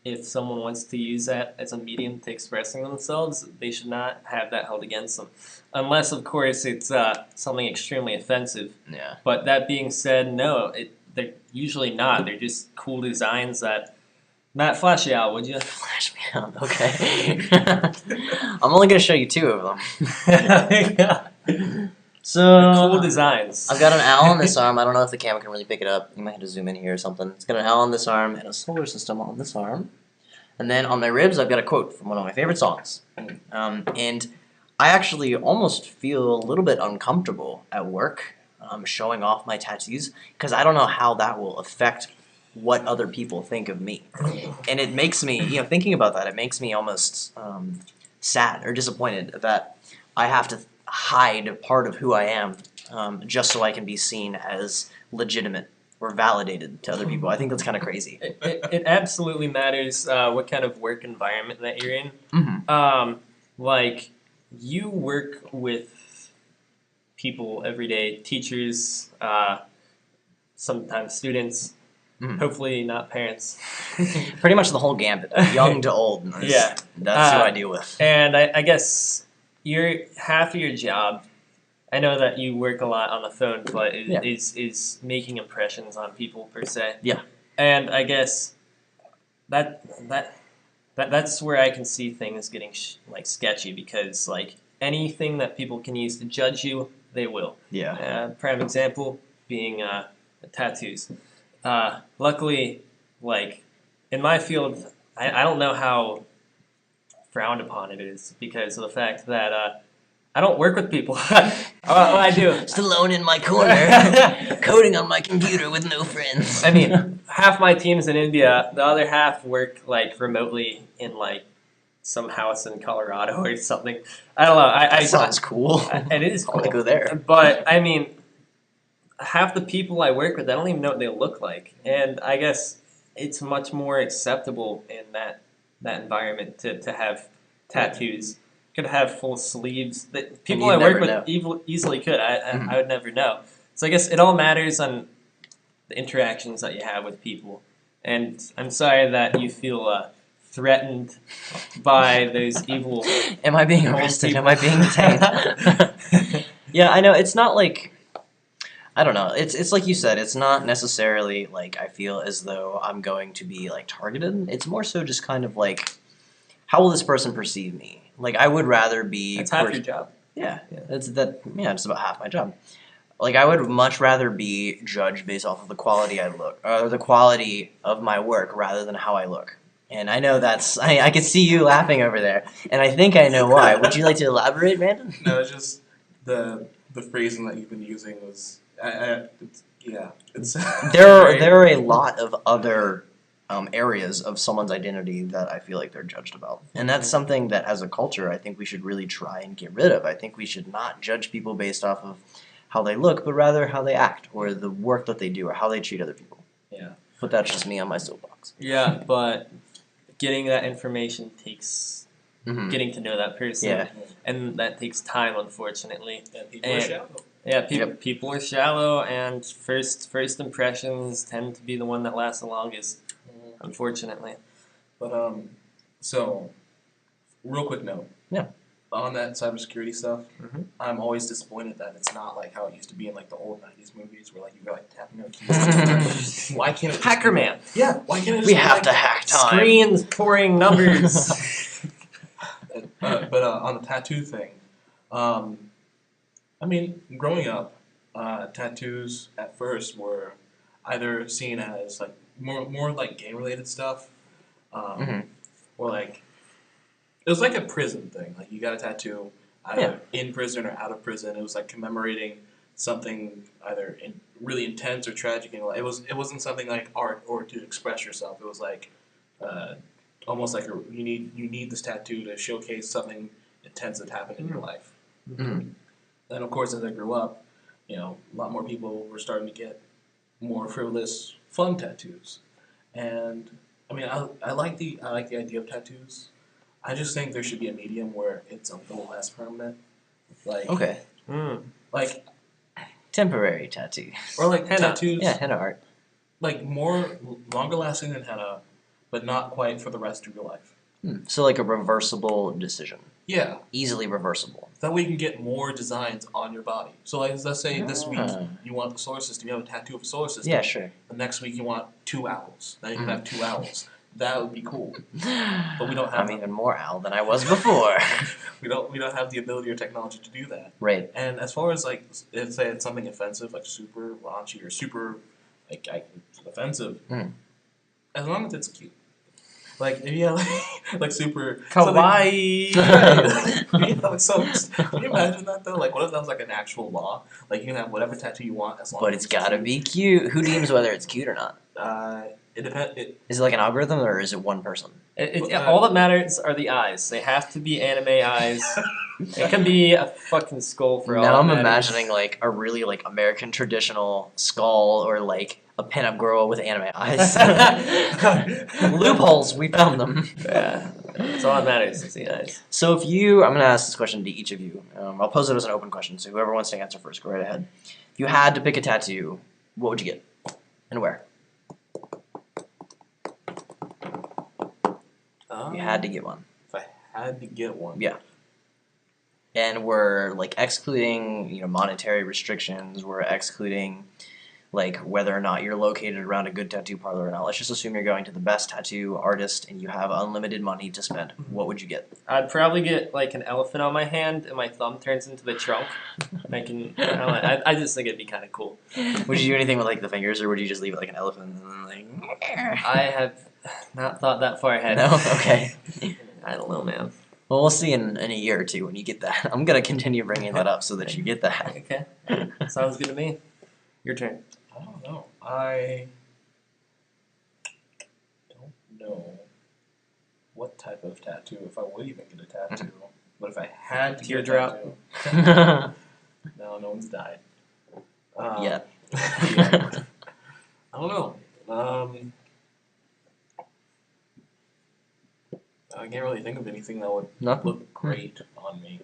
if someone wants to use that as a medium to expressing themselves, they should not have that held against them. Unless, of course, it's something extremely offensive. Yeah. But that being said, no, they're usually not. They're just cool designs that. Matt, flash it out, would you? Flash me out, okay. I'm only gonna show you two of them. So Cool designs. I've got an owl on this arm. I don't know if the camera can really pick it up. You might have to zoom in here or something. It's got an owl on this arm and a solar system on this arm. And then on my ribs, I've got a quote from one of my favorite songs. And I actually almost feel a little bit uncomfortable at work showing off my tattoos because I don't know how that will affect what other people think of me. And it makes me, thinking about that, it makes me almost sad or disappointed that I have to hide part of who I am just so I can be seen as legitimate or validated to other people. I think that's kind of crazy. It absolutely matters what kind of work environment that you're in. Mm-hmm. Like, you work with people every day, teachers, sometimes students, Mhm. hopefully not parents. Pretty much the whole gambit, young to old. Yeah. That's who I deal with. And I guess half of your job, I know that you work a lot on the phone, but Yeah. is making impressions on people per se. Yeah. And I guess that's where I can see things getting sketchy because anything that people can use to judge you, they will. Yeah. Prime example being tattoos. Luckily, in my field, I don't know how frowned upon it is because of the fact that I don't work with people. I do. Just alone in my corner, coding on my computer with no friends. I mean, half my team's in India. The other half work remotely in some house in Colorado or something. I don't know. That sounds cool. It is I cool. want to go there. But I mean, half the people I work with, I don't even know what they look like, and I guess it's much more acceptable in that environment to have tattoos. Could have full sleeves. That people I you'd work never with easily could. Mhm. I would never know. So I guess it all matters on the interactions that you have with people. And I'm sorry that you feel threatened by those evil. Am I being old arrested? people. Am I being detained? Yeah, I know. It's not like, I don't know. It's like you said. It's not necessarily like I feel as though I'm going to be targeted. It's more so just kind of how will this person perceive me? I would rather be. That's half your job. Yeah, it's it's about half my job. I would much rather be judged based off of the quality I look, or the quality of my work, rather than how I look. And I know I can see you laughing over there, and I think I know why. Would you like to elaborate, Brandon? No, it's just the phrasing that you've been using was it's There are a lot of other areas of someone's identity that I feel like they're judged about. And that's something that as a culture I think we should really try and get rid of. I think we should not judge people based off of how they look, but rather how they act or the work that they do or how they treat other people. Yeah. But that's just me on my soapbox. Yeah, but getting that information takes Mm-hmm. getting to know that person. Yeah. And that takes time, unfortunately. and people are And- shallow. Yeah, Yep. people are shallow, and first impressions tend to be the one that lasts the longest, unfortunately. But so real quick note. Yeah. On that cybersecurity stuff, Mhm. I'm always disappointed that it's not like how it used to be in the old '90s movies where you got tapping your keys. Why can't it? Hacker Man, Yeah. Why can't it? Just We be have like to hack time. screens pouring numbers. But on the tattoo thing, I mean, growing up, tattoos at first were either seen as more game related stuff, Mhm. or it was like a prison thing. You got a tattoo either in prison or out of prison. It was commemorating something either really intense or tragic. It wasn't something like art or to express yourself. It was almost you need this tattoo to showcase something intense that happened in your life. Mhm. And of course, as I grew up, a lot more people were starting to get more frivolous, fun tattoos. And I mean, I like the idea of tattoos. I just think there should be a medium where it's a little less permanent, like Okay. Mm. like Temporary tattoo. or like Henna. tattoos, Yeah, henna art. like more longer lasting than henna, but not quite for the rest of your life. So like a reversible decision. Yeah, Easily reversible. that way you can get more designs on your body. So like, let's say this week Ah. you want the solar system, you have a tattoo of a solar system. Yeah, sure. The next week you want 2 owls. Then you can have 2 owls. That would be cool. But we don't have I'm even more owl than I was before. we don't have the ability or technology to do that. Right. And as far as like if say it's something offensive, like super raunchy or super offensive, as long as it's cute. Like if you have like super Kawaii. Can you imagine that though? Like what if that was like an actual law? Like you can have whatever tattoo you want as long But as it's gotta be cute. Who deems whether it's cute or not? It depends. Is it like an algorithm or is it one person? All that matters are the eyes. They have to be anime eyes. It can be a fucking skull for all Now that I'm matters. imagining like a really like American traditional skull or like a pinup girl with anime eyes. Loopholes, we found them. Yeah, that's all that matters is the eyes. So I'm gonna ask this question to each of you. I'll pose it as an open question, so whoever wants to answer first, go right ahead. If you had to pick a tattoo, what would you get? And where? If you had to get one. If I had to get one, Yeah. And we're like excluding, monetary restrictions, we're excluding like whether or not you're located around a good tattoo parlor or not. Let's just assume you're going to the best tattoo artist and you have unlimited money to spend. What would you get? I'd probably get like an elephant on my hand, and my thumb turns into the trunk. And I just think it'd be kind of cool. Would you do anything with like the fingers, or would you just leave it like an elephant and then like? I have not thought that far ahead. No, okay. I don't know, man. Well, we'll see in a year or two when you get that. I'm gonna continue bringing that up so that you get that. Okay, sounds good to me. Your turn. I don't know. I don't know what type of tattoo, if I would even get a tattoo. But if I had to Teardrop. get a tattoo, no one's died. Yeah. Yeah. I don't know. I can't really think of anything that would No. look great on me.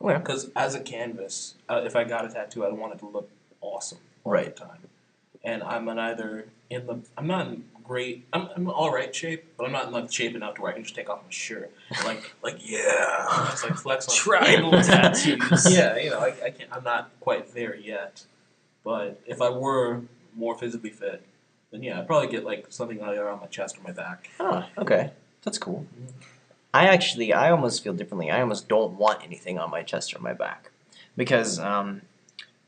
Okay. Because as a canvas, if I got a tattoo, I'd want it to look awesome all Right. the time. And I'm not in great, I'm in all right shape, but I'm not in like shape enough to where I can just take off my shirt, yeah, just like flex on Tribal tattoos. Yeah, I can't. I'm not quite there yet. But if I were more physically fit, then yeah, I'd probably get like something either on my chest or my back. Oh, okay. That's cool. I almost feel differently. I almost don't want anything on my chest or my back. Because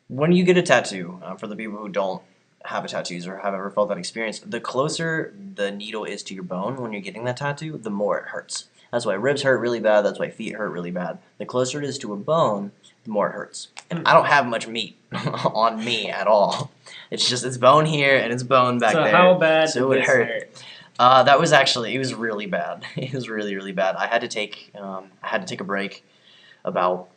when you get a tattoo, for the people who don't have a tattoos or have ever felt that experience, the closer the needle is to your bone when you're getting that tattoo, the more it hurts. That's why ribs hurt really bad, that's why feet hurt really bad. The closer it is to a bone, the more it hurts. And I don't have much meat on me at all. It's bone here and it's bone back so there. how bad So did it this hurt. hurt? It was really bad. It was really, really bad. I had to take a break about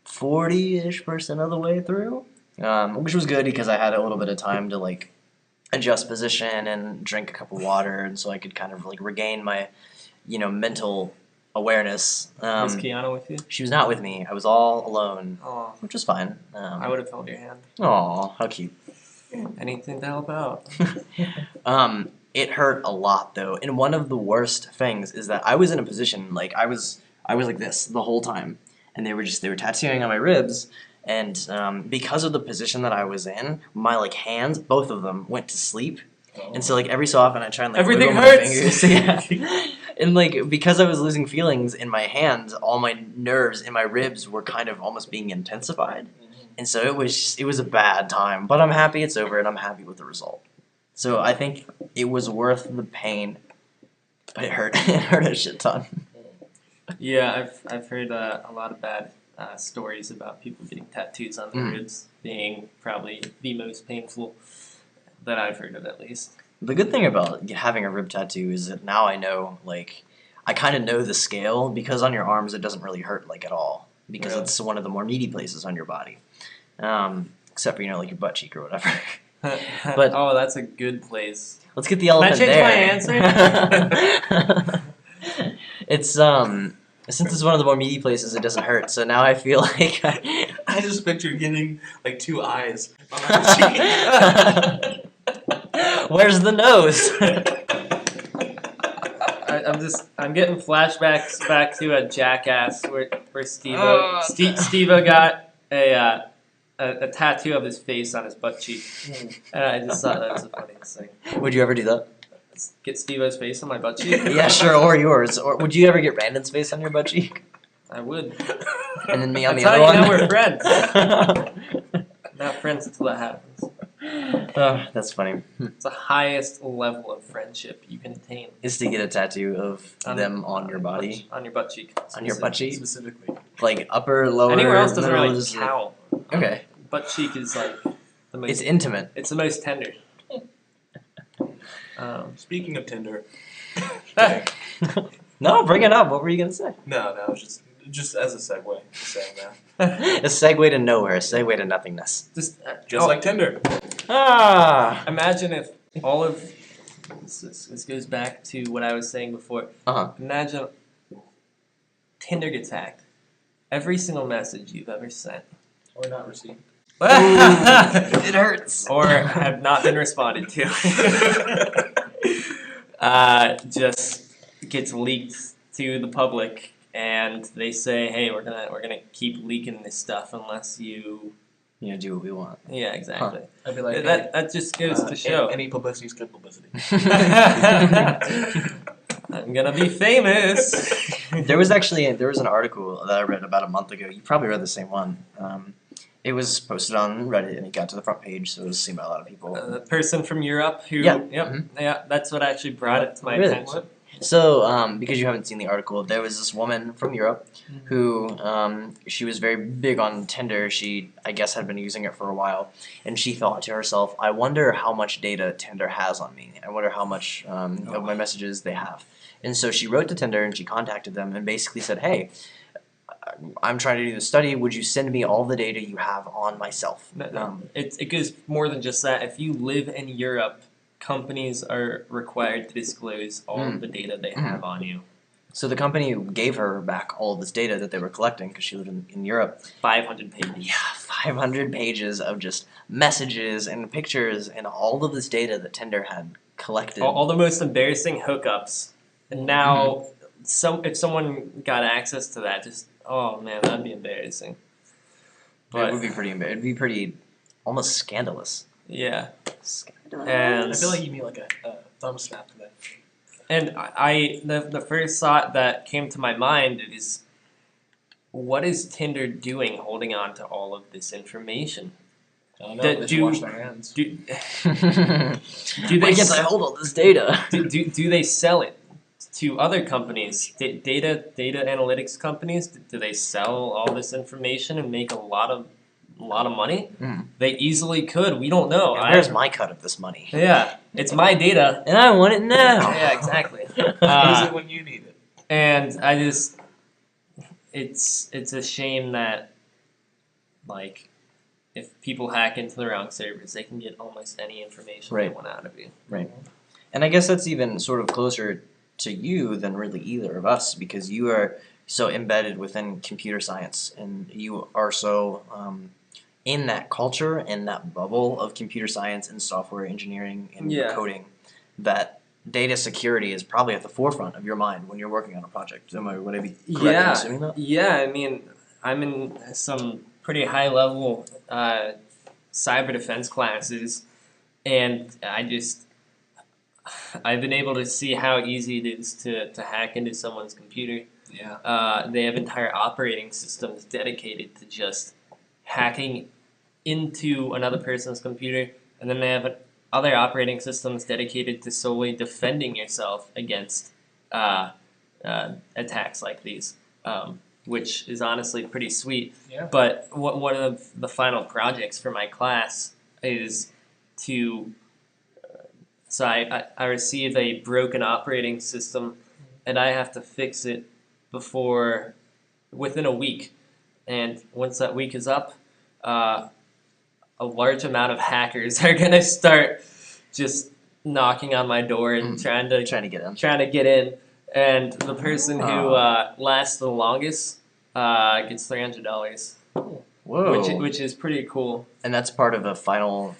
40-ish% of the way through, which was good because I had a little bit of time to like adjust position and drink a cup of water, and so I could kind of like regain my, mental awareness. Was Kiana with you? She was not with me. I was all alone, Oh, which was fine. I would have held your hand. Aw, how cute. Anything to help out. It hurt a lot though, and one of the worst things is that I was in a position like I was like this the whole time, and they were tattooing on my ribs, and because of the position that I was in, my like hands, both of them, went to sleep, and so like every so often I try and like Everything wiggle my hurts! fingers, yeah. And like because I was losing feelings in my hands, all my nerves in my ribs were kind of almost being intensified, and so it was a bad time. But I'm happy it's over, and I'm happy with the result. So I think it was worth the pain, but it hurt. It hurt a shit ton. Yeah, I've heard a lot of bad stories about people getting tattoos on their ribs being probably the most painful that I've heard of, at least. The good thing about having a rib tattoo is that now I know, like, I kind of know the scale because on your arms it doesn't really hurt like at all. because Really? it's one of the more needy places on your body. Except for like your butt cheek or whatever. But- oh, that's a good place. Let's get the Can I elephant change there. my answer? It's since it's one of the more meaty places, it doesn't hurt. So now I feel like I just pictured getting like 2 eyes on my where's the nose? I'm getting flashbacks back to a Jackass where Oh, Steve-O got a tattoo of his face on his butt cheek, and I just thought that was the funniest thing. Would you ever do that? Get Steve-O's face on my butt cheek? Yeah, sure, or yours. Or would you ever get Brandon's face on your butt cheek? I would. And then me on That's the how other you one? know we're friends. Not friends until that happens. Oh, that's funny. It's the highest level of friendship you can attain. Is to get a tattoo of On- them on your body, On your butt cheek. on your butt cheek, specifically. like upper, lower. Anywhere else doesn't middle, really just- count. Okay, Butt cheek is like the most. it's intimate. It's the most tender. Speaking of Tinder, No, bring it up. What were you gonna say? no, just as a segue, just saying that. A segue to nowhere, a segue to nothingness. Just Like Tinder. Ah. imagine if all of this goes back to what I was saying before. Uh-huh. Imagine Tinder gets hacked. Every single message you've ever sent, Or not received. It hurts. or have not been responded to, just gets leaked to the public, and they say, "Hey, we're gonna keep leaking this stuff unless you." You know, do what we want. Yeah, exactly. I'd be like, That just goes to show. Any publicity is good publicity. I'm gonna be famous. There was an article that I read about a month ago. You probably read the same one. It was posted on Reddit and it got to the front page, so it was seen by a lot of people. The person from Europe who, Yeah. yep, Mhm. yeah, that's what actually brought it to my Really? attention. So, because you haven't seen the article, there was this woman from Europe who, she was very big on Tinder. She, I guess, had been using it for a while, and she thought to herself, "I wonder how much data Tinder has on me. I wonder how much of my messages they have." And so she wrote to Tinder and she contacted them and basically said, "Hey, I'm trying to do this study. Would you send me all the data you have on myself?" No. It goes more than just that. If you live in Europe, companies are required to disclose all of the data they have on you. So the company gave her back all of this data that they were collecting because she lived in Europe. 500 pages. Yeah, 500 pages of just messages and pictures and all of this data that Tinder had collected. All the most embarrassing hookups. And now, if someone got access to that, just, oh man, that'd be embarrassing. It But, would be pretty embarrassing. It'd be pretty, almost scandalous. yeah. Scandalous. And I feel like you need like a thumb snap to that. And the first thought that came to my mind is, what is Tinder doing holding on to all of this information? I don't know, That they do- should wash their hands. Do, do they I guess I hold all this data. do they sell it to other companies, data analytics companies? Do they sell all this information and make a lot of money? Mm. They easily could. We don't know. And where's my cut of this money? Yeah, it's my data. And I want it now. Yeah, exactly. Use Uh, it when you need it. And I just, it's a shame that, like, if people hack into the wrong servers, they can get almost any information Right. they want out of you. And I guess that's even sort of closer to you than really either of us because you are so embedded within computer science and you are so in that culture and that bubble of computer science and software engineering and Yeah. coding that data security is probably at the forefront of your mind when you're working on a project. Would I be correct in assuming that? Yeah, I mean, I'm in some pretty high level cyber defense classes, and I've been able to see how easy it is to hack into someone's computer. Yeah. They have entire operating systems dedicated to just hacking into another person's computer, and then they have other operating systems dedicated to solely defending yourself against attacks like these, which is honestly pretty sweet. Yeah. But one of the final projects for my class is to. So I received a broken operating system, and I have to fix it within a week. and once that week is up, uh, a large amount of hackers are gonna start just knocking on my door and trying to Trying to get in. and the person who lasts the longest gets $300, Whoa. which is pretty cool. And that's part of a final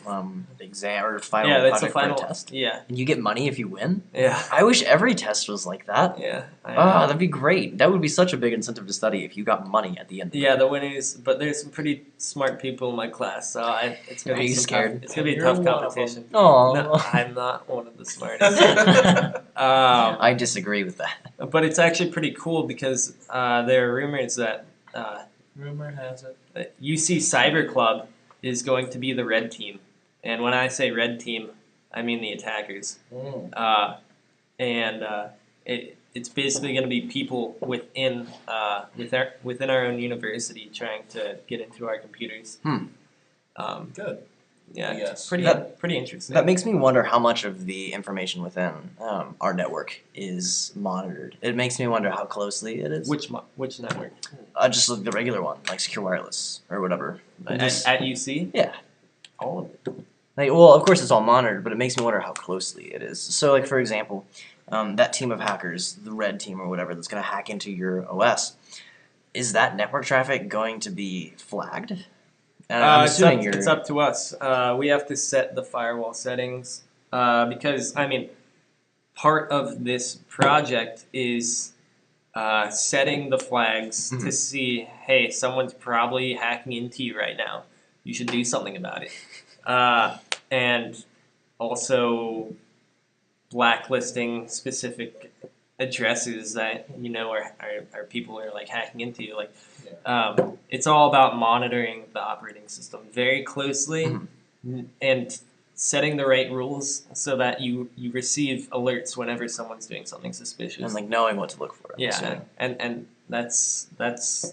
exam or final Yeah, that's a project for final test. Yeah, And you get money if you win. yeah, I wish every test was like that. yeah. Ah, that'd be great. That would be such a big incentive to study if you got money at the end. Of Yeah, it. the winners, but there's some pretty smart people in my class, so it's gonna Are be you some scared? Tough, it's gonna be a You're tough one of competition. Aw. No, I'm not one of the smartest. I disagree with that. But it's actually pretty cool because there are rumors that Rumor has it. UC Cyber Club is going to be the red team, and when I say red team, I mean the attackers. It's basically going to be people within our own university trying to get into our computers. Good. Yeah, Yes. it's pretty That- pretty interesting. That makes me wonder how much of the information within our network is monitored. It makes me wonder how closely it is. Which network? Just like the regular one, like Secure Wireless or whatever. Just- At UC? yeah. All of it. Like, well, of course it's all monitored, but it makes me wonder how closely it is. So, like for example, that team of hackers, the red team or whatever, that's going to hack into your OS, is that network traffic going to be flagged? And I'm assuming it's up to us. We have to set the firewall settings because I mean, part of this project is setting the flags to see, hey, someone's probably hacking into you right now. You should do something about it. And also blacklisting specific addresses that you know are people are like hacking into you. Like it's all about monitoring the operating system very closely and setting the right rules so that you receive alerts whenever someone's doing something suspicious. and like knowing what to look for. I'm Yeah, assuming. and that's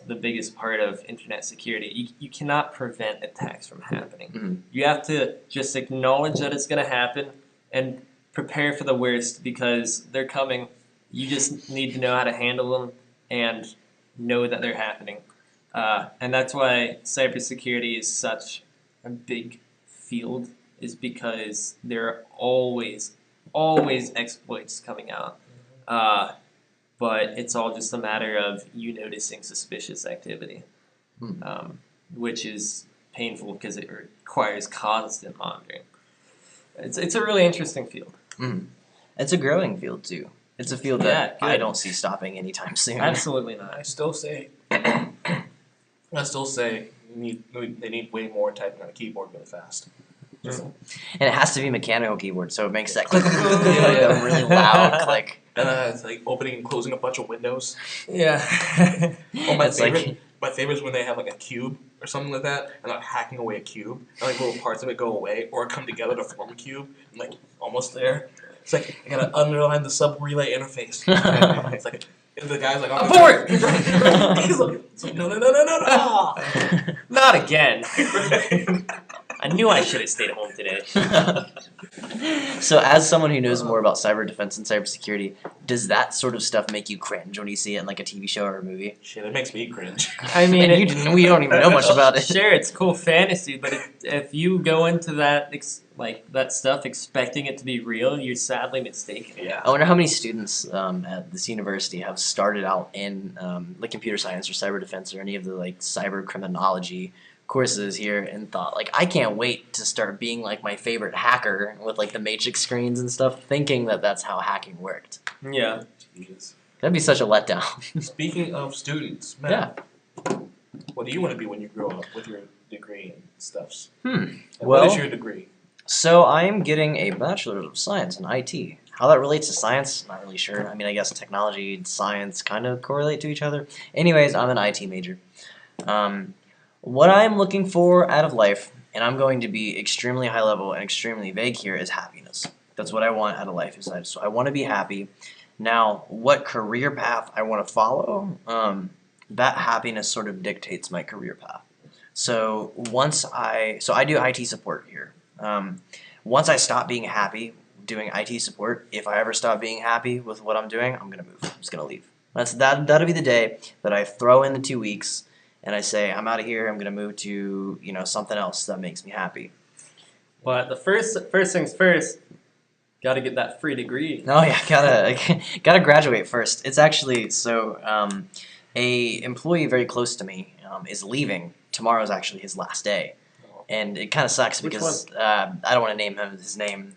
the biggest part of internet security. You cannot prevent attacks from happening. You have to just acknowledge that it's going to happen and prepare for the worst because they're coming. You just need to know how to handle them and know that they're happening. And that's why cybersecurity is such a big field, is because there are always exploits coming out. But it's all just a matter of you noticing suspicious activity, which is painful because it requires constant monitoring. It's a really interesting field. It's a growing field too. It's a field that Yeah, I good. don't see stopping anytime soon. Absolutely not. I still say they need way more typing on a keyboard really fast. And it has to be mechanical keyboard, so it makes that click, like a really loud click. And it's like opening and closing a bunch of windows. Yeah. Oh, my It's like- favorite. My favorite is when they have like a cube or something like that, and they're hacking away a cube, and like little parts of it go away or come together to form a cube. I'm like almost there. It's like I gotta underline the sub relay interface. It's like the guy's like Abort! He's like, it's like no. Not again. I knew I should have stayed home today. So, as someone who knows more about cyber defense and cybersecurity, does that sort of stuff make you cringe when you see it in like a TV show or a movie? Shit, it makes me cringe. I mean, And we don't even know much about it. Sure, it's cool fantasy, but if you go into that that stuff expecting it to be real, you're sadly mistaken. Yeah. I wonder how many students at this university have started out in like computer science or cyber defense or any of the like cyber criminology courses here and thought like I can't wait to start being like my favorite hacker with like the matrix screens and stuff, thinking that that's how hacking worked. Yeah. Jeez. That'd be such a letdown. Speaking of students, Matt, Yeah. what do you want to be when you grow up with your degree and stuffs? Hmm. And Well- what is your degree? So I am getting a Bachelor of Science in IT. How that relates to science, not really sure. I mean, I guess technology and science kind of correlate to each other. Anyways, I'm an IT major. What I'm looking for out of life, and I'm going to be extremely high level and extremely vague here, is happiness. That's what I want out of life. So I want to be happy. Now, what career path I want to follow, that happiness sort of dictates my career path. So I do IT support here. Once I stop being happy doing IT support, if I ever stop being happy with what I'm doing, I'm gonna move. I'm just gonna leave. That'll be the day that I throw in the 2 weeks and I say I'm out of here. I'm gonna move to something else that makes me happy. But the first things first, got to get that free degree. Oh yeah, gotta graduate first. It's actually so. A employee very close to me is leaving. Tomorrow is actually his last day, and it kind of sucks Which because I don't want to name his name,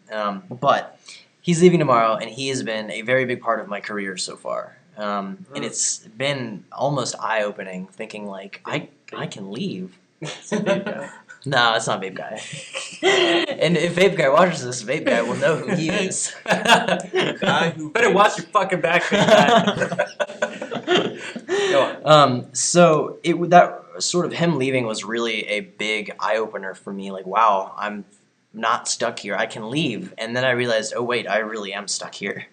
but he's leaving tomorrow, and he has been a very big part of my career so far. And it's been almost eye-opening, thinking like I can leave. It's a big guy. No, it's not Vape Guy. And if Vape Guy watches this, Vape Guy will know who he is. Guy who Better watch your fucking back, big guy. Go on. So that sort of him leaving was really a big eye opener for me. Like, wow, I'm not stuck here. I can leave. And then I realized, oh wait, I really am stuck here.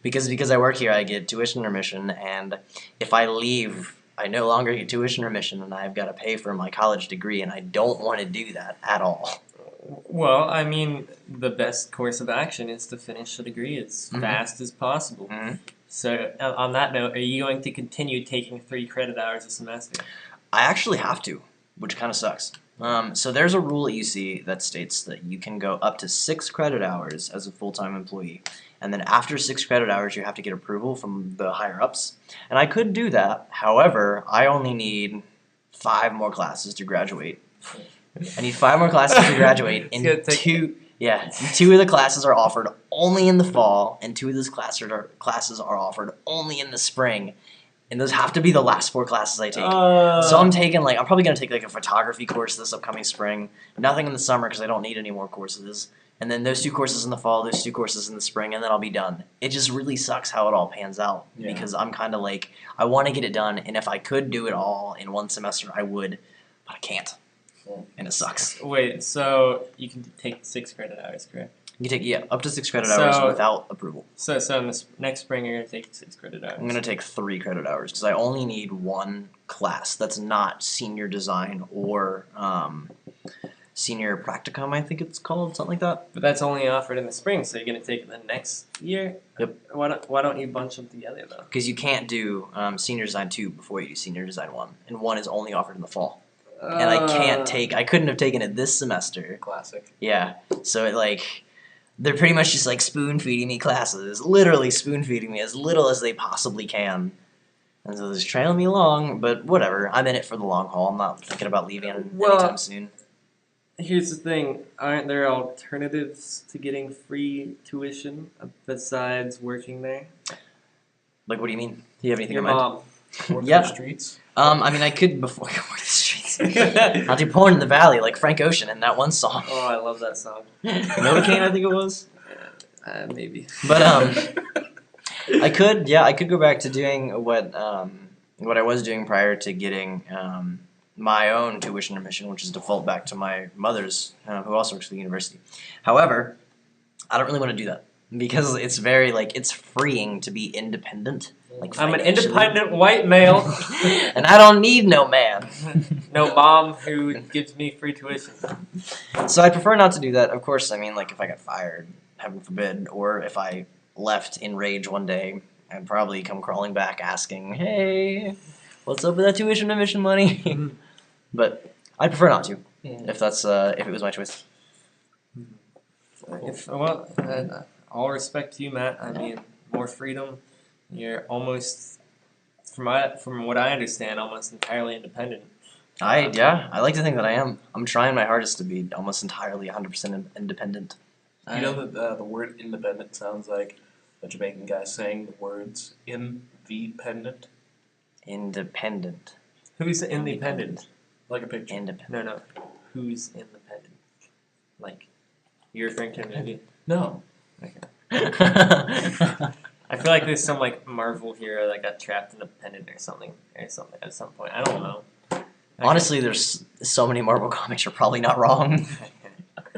Because I work here, I get tuition remission, and if I leave, I no longer get tuition remission, and I've got to pay for my college degree, and I don't want to do that at all. Well, I mean, the best course of action is to finish the degree as fast as possible. Mhm. So, on that note, are you going to continue taking 3 credit hours a semester? I actually have to, which kind of sucks. So there's a rule at UC that states that you can go up to 6 credit hours as a full-time employee. And then after 6 credit hours, you have to get approval from the higher-ups. And I could do that. However, I only need 5 more classes to graduate. I need 5 more classes to graduate, and It's gonna take- 2 of the classes are offered only in the fall, and 2 of those classes are offered only in the spring. And those have to be the last 4 classes I take. So I'm probably gonna take like a photography course this upcoming spring. Nothing in the summer because I don't need any more courses. And then those 2 courses in the fall, those 2 courses in the spring, and then I'll be done. It just really sucks how it all pans out Yeah. because I'm kind of like I want to get it done, and if I could do it all in one semester, I would, but I can't, and it sucks. Wait, so you can take 6 credit hours, correct? You can take up to 6 credit hours So- without approval. So in this next spring, you're going to take 6 credit hours. I'm gonna take 3 credit hours because I only need 1 class that's not senior design or senior practicum. I think it's called something like that. But that's only offered in the spring, so you're going to take it the next year? Yep. Why don't you bunch them together, though? Because you can't do senior design 2 before you do senior design 1, and 1 is only offered in the fall. And I couldn't have taken it this semester. Classic. Yeah, so they're pretty much just like spoon feeding me classes, literally spoon feeding me as little as they possibly can. And so they're just trailing me along, but whatever. I'm in it for the long haul. I'm not thinking about leaving Well- anytime soon. Here's the thing, aren't there alternatives to getting free tuition besides working there? Like, what do you mean? Do you have anything Your in mind? mom. Work Yeah. the streets. I mean, I could before I work the streets. I'll do porn in the valley like Frank Ocean in that one song. Oh, I love that song. Novocaine, I think it was. Maybe. But I could go back to doing what I was doing prior to getting my own tuition remission, which is default back to my mother's, who also works for the university. However, I don't really want to do that because it's very it's freeing to be independent. Like I'm an financially. independent white male. And I don't need no man. No mom who gives me free tuition. So I prefer not to do that. Of course, I mean, like if I got fired, heaven forbid, or if I left in rage one day, I'd probably come crawling back asking, "Hey, what's up with that tuition remission money?" But I prefer not to, if it was my choice. All respect to you, Matt. I mean, more freedom. You're almost, from what I understand, almost entirely independent. I like to think that I am. I'm trying my hardest to be almost entirely 100% independent. You know that the word independent sounds like a Jamaican guy saying the words in the pendant, Independent. Who's independent? like a picture. Independent. No. Who's independent? Like, you're referring to a movie? No. I feel like there's some Marvel hero that got trapped in a pendant or something at some point. I don't know. Honestly, there's so many Marvel comics. You're probably not wrong.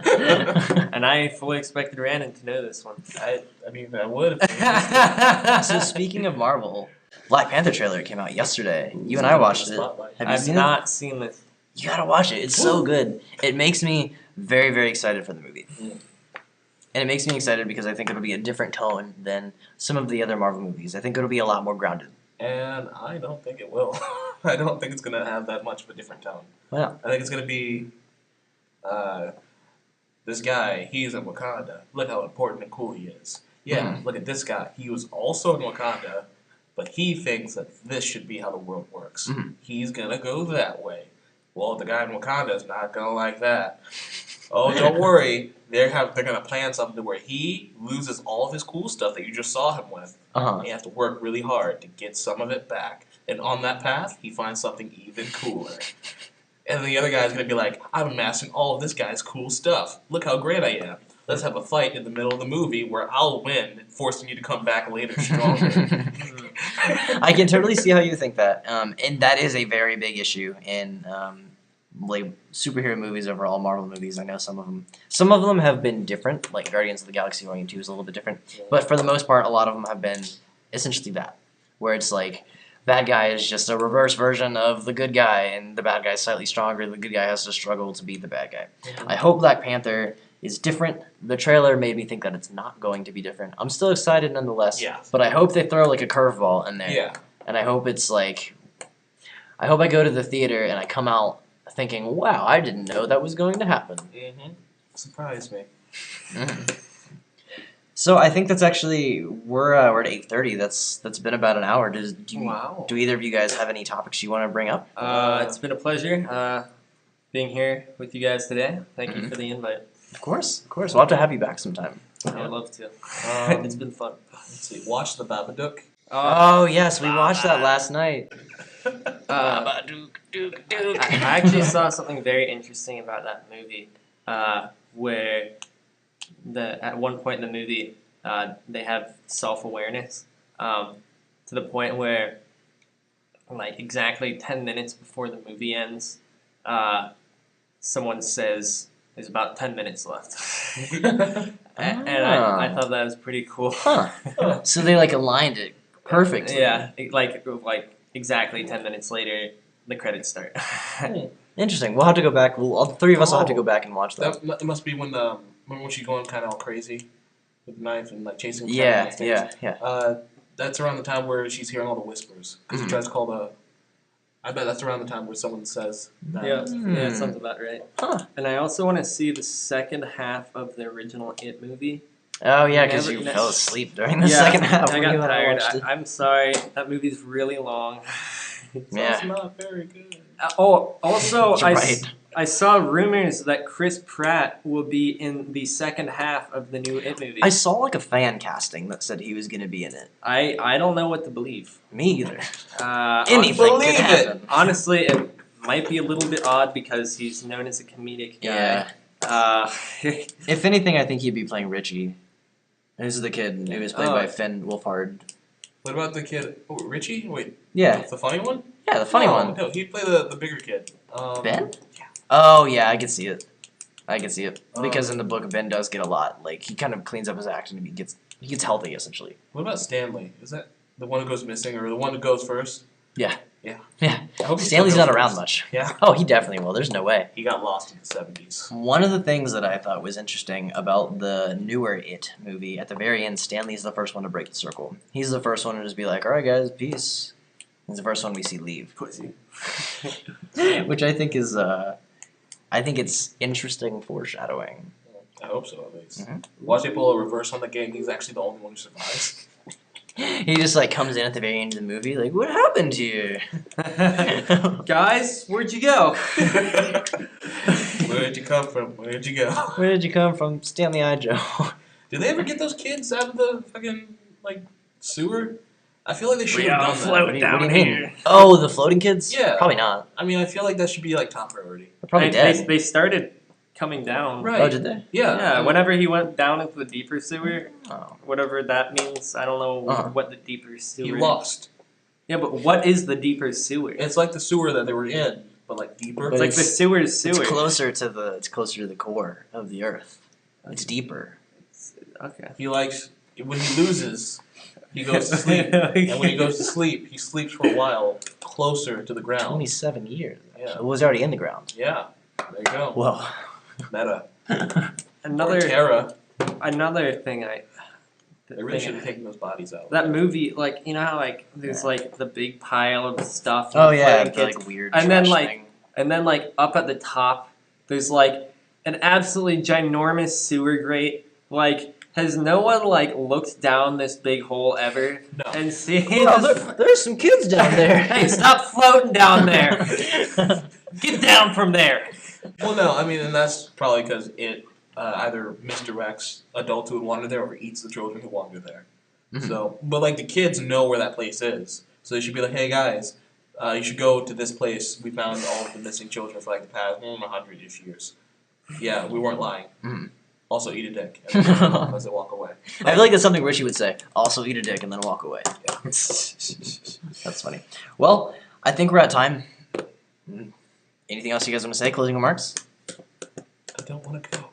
And I fully expected Randon to know this one. I mean, I would. So speaking of Marvel, Black Panther trailer came out yesterday. You and I watched it. Spotlight. Have you I've seen not seen this. it? You gotta watch it. It's so good. It makes me very, very excited for the movie. And it makes me excited because I think it'll be a different tone than some of the other Marvel movies. I think it'll be a lot more grounded. And I don't think it will. I don't think it's gonna have that much of a different tone. Wow. I think it's gonna be, this guy. He's in Wakanda. Look how important and cool he is. Yeah, look at this guy. He was also in Wakanda, but he thinks that this should be how the world works. He's gonna go that way. Well, the guy in Wakanda is not gonna like that. Oh, don't worry. They're gonna plan something to where he loses all of his cool stuff that you just saw him with. And you have to work really hard to get some of it back. And on that path, he finds something even cooler. And the other guy's gonna be like, I'm amassing all of this guy's cool stuff. Look how great I am. Let's have a fight in the middle of the movie where I'll win, forcing you to come back later stronger. I can totally see how you think that, and that is a very big issue in like superhero movies overall, Marvel movies. I know some of them have been different, like Guardians of the Galaxy Volume 2 is a little bit different, but for the most part, a lot of them have been essentially that, where it's like bad guy is just a reverse version of the good guy, and the bad guy is slightly stronger. The good guy has to struggle to beat the bad guy. I hope Black Panther is different. The trailer made me think that it's not going to be different. I'm still excited nonetheless. Yeah. But I hope they throw like a curveball in there. Yeah. And I hope it's like, I hope I go to the theater and I come out thinking, wow, I didn't know that was going to happen. Surprise me. So I think that's actually we're at 8:30. That's been about an hour. Wow. Do either of you guys have any topics you want to bring up? It's been a pleasure being here with you guys today. Thank you for the invite. Of course. We'll have to have you back sometime. I'd love to. It's been fun. Let's see. Watch the Babadook. Oh yes, we watched that last night. I actually saw something very interesting about that movie, where at one point in the movie, they have self-awareness, to the point where, like, exactly 10 minutes before the movie ends, someone says, there's about 10 minutes left. and I thought that was pretty cool. So they like aligned it perfectly. Yeah, like exactly 10 minutes later, the credits start. Interesting. We'll have to go back. All three of us will have to go back and watch that. It must be when remember when she's going kind of all crazy with the knife and like chasing. Yeah. That's around the time where she's hearing all the whispers because he tries to call the. I bet that's around the time where someone says that. Yeah, that sounds about right. Huh. And I also want to see the second half of the original It movie. Oh yeah, because you fell asleep during the second half. I got tired. I'm sorry. That movie's really long. It's not very good. Also, You're right. I saw rumors that Chris Pratt will be in the second half of the new It movie. I saw like a fan casting that said he was going to be in it. I don't know what to believe. Me either. Anything could happen. Honestly, it might be a little bit odd because he's known as a comedic guy. Yeah. If anything, I think he'd be playing Richie. Who's the kid who was played by Finn Wolfhard. What about the kid? Oh, Richie? Wait. Yeah. The funny one? Yeah, the funny one. No, he'd play the bigger kid. Ben? Yeah. Oh, yeah, I can see it. Because in the book, Ben does get a lot. Like, he kind of cleans up his act and he gets healthy, essentially. What about Stanley? Is that the one who goes missing or the one who goes first? Yeah. Yeah. Yeah. I hope Stanley's not around much. Yeah. Oh, he definitely will. There's no way. He got lost in the 70s. One of the things that I thought was interesting about the newer It movie, at the very end, Stanley's the first one to break the circle. He's the first one to just be like, all right, guys, peace. He's the first one we see leave. Pussy. Which I think is, I think it's interesting foreshadowing. I hope so, at least. Mm-hmm. Watch it pull a reverse on the game. He's actually the only one who survives. He just like comes in at the very end of the movie, like, what happened to you? Guys, where'd you go? Where'd you come from? Where'd you go? Where did you come from, Stanley I. Joe? Did they ever get those kids out of the fucking like sewer? I feel like they should have done that. What do you mean? Oh, the floating kids? Yeah. Probably not. I mean, I feel like that should be like top priority. They're probably dead. They started coming down. Right. Oh, did they? Yeah. Yeah, whenever he went down into the deeper sewer, Oh. whatever that means, I don't know what the deeper sewer He is. lost. Yeah, but what is the deeper sewer? It's like the sewer that they were in, but like deeper. But It's like the sewer's sewer. It's closer to the core of the earth. It's deeper. Okay. He likes when he loses, he goes to sleep, and when he goes to sleep, he sleeps for a while closer to the ground. 27 years. Yeah. It was already in the ground. Yeah. There you go. Well. Meta. Another Terra. another thing They really should have taken those bodies out. That movie, like, you know how like there's like the big pile of stuff. Oh and yeah, playing the, kids? like weird. And then, trash like, thing. And then like up at the top, there's like an absolutely ginormous sewer grate. Like, has no one like looked down this big hole ever No. and seen? Well, this- there's some kids down there. Hey, stop floating down there! Get down from there! Well, no, I mean, and that's probably because it either misdirects adults who would wander there or eats the children who wander there. Mhm. So, but like the kids know where that place is, so they should be like, "Hey guys, you should go to this place. We found all of the missing children for like the past 100-ish years." Yeah, we weren't lying. Mhm. Also, eat a dick as they as they walk away. I feel like that's something Richie would say. Also eat a dick and then walk away. That's funny. Well, I think we're at time. Anything else you guys want to say? Closing remarks? I don't want to go.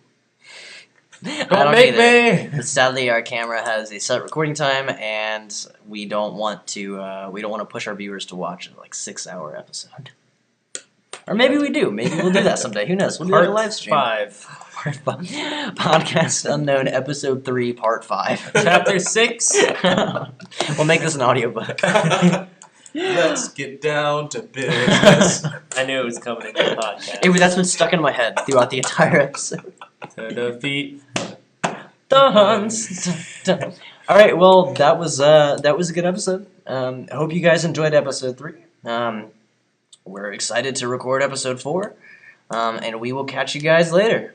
I Don't make either. me! But sadly, our camera has a set recording time, and we don't want to push our viewers to watch a like 6-hour episode. Or maybe we do. Maybe we'll do that someday. Who knows? We'll do like a live stream. 5. Part 5. Podcast Unknown, Episode 3, Part 5. Chapter 6. We'll make this an audiobook. Let's get down to business. I knew it was coming in the podcast. That's been stuck in my head throughout the entire episode. To defeat. Dance. All right, well, that was a good episode. I hope you guys enjoyed episode 3. We're excited to record episode 4, and we will catch you guys later.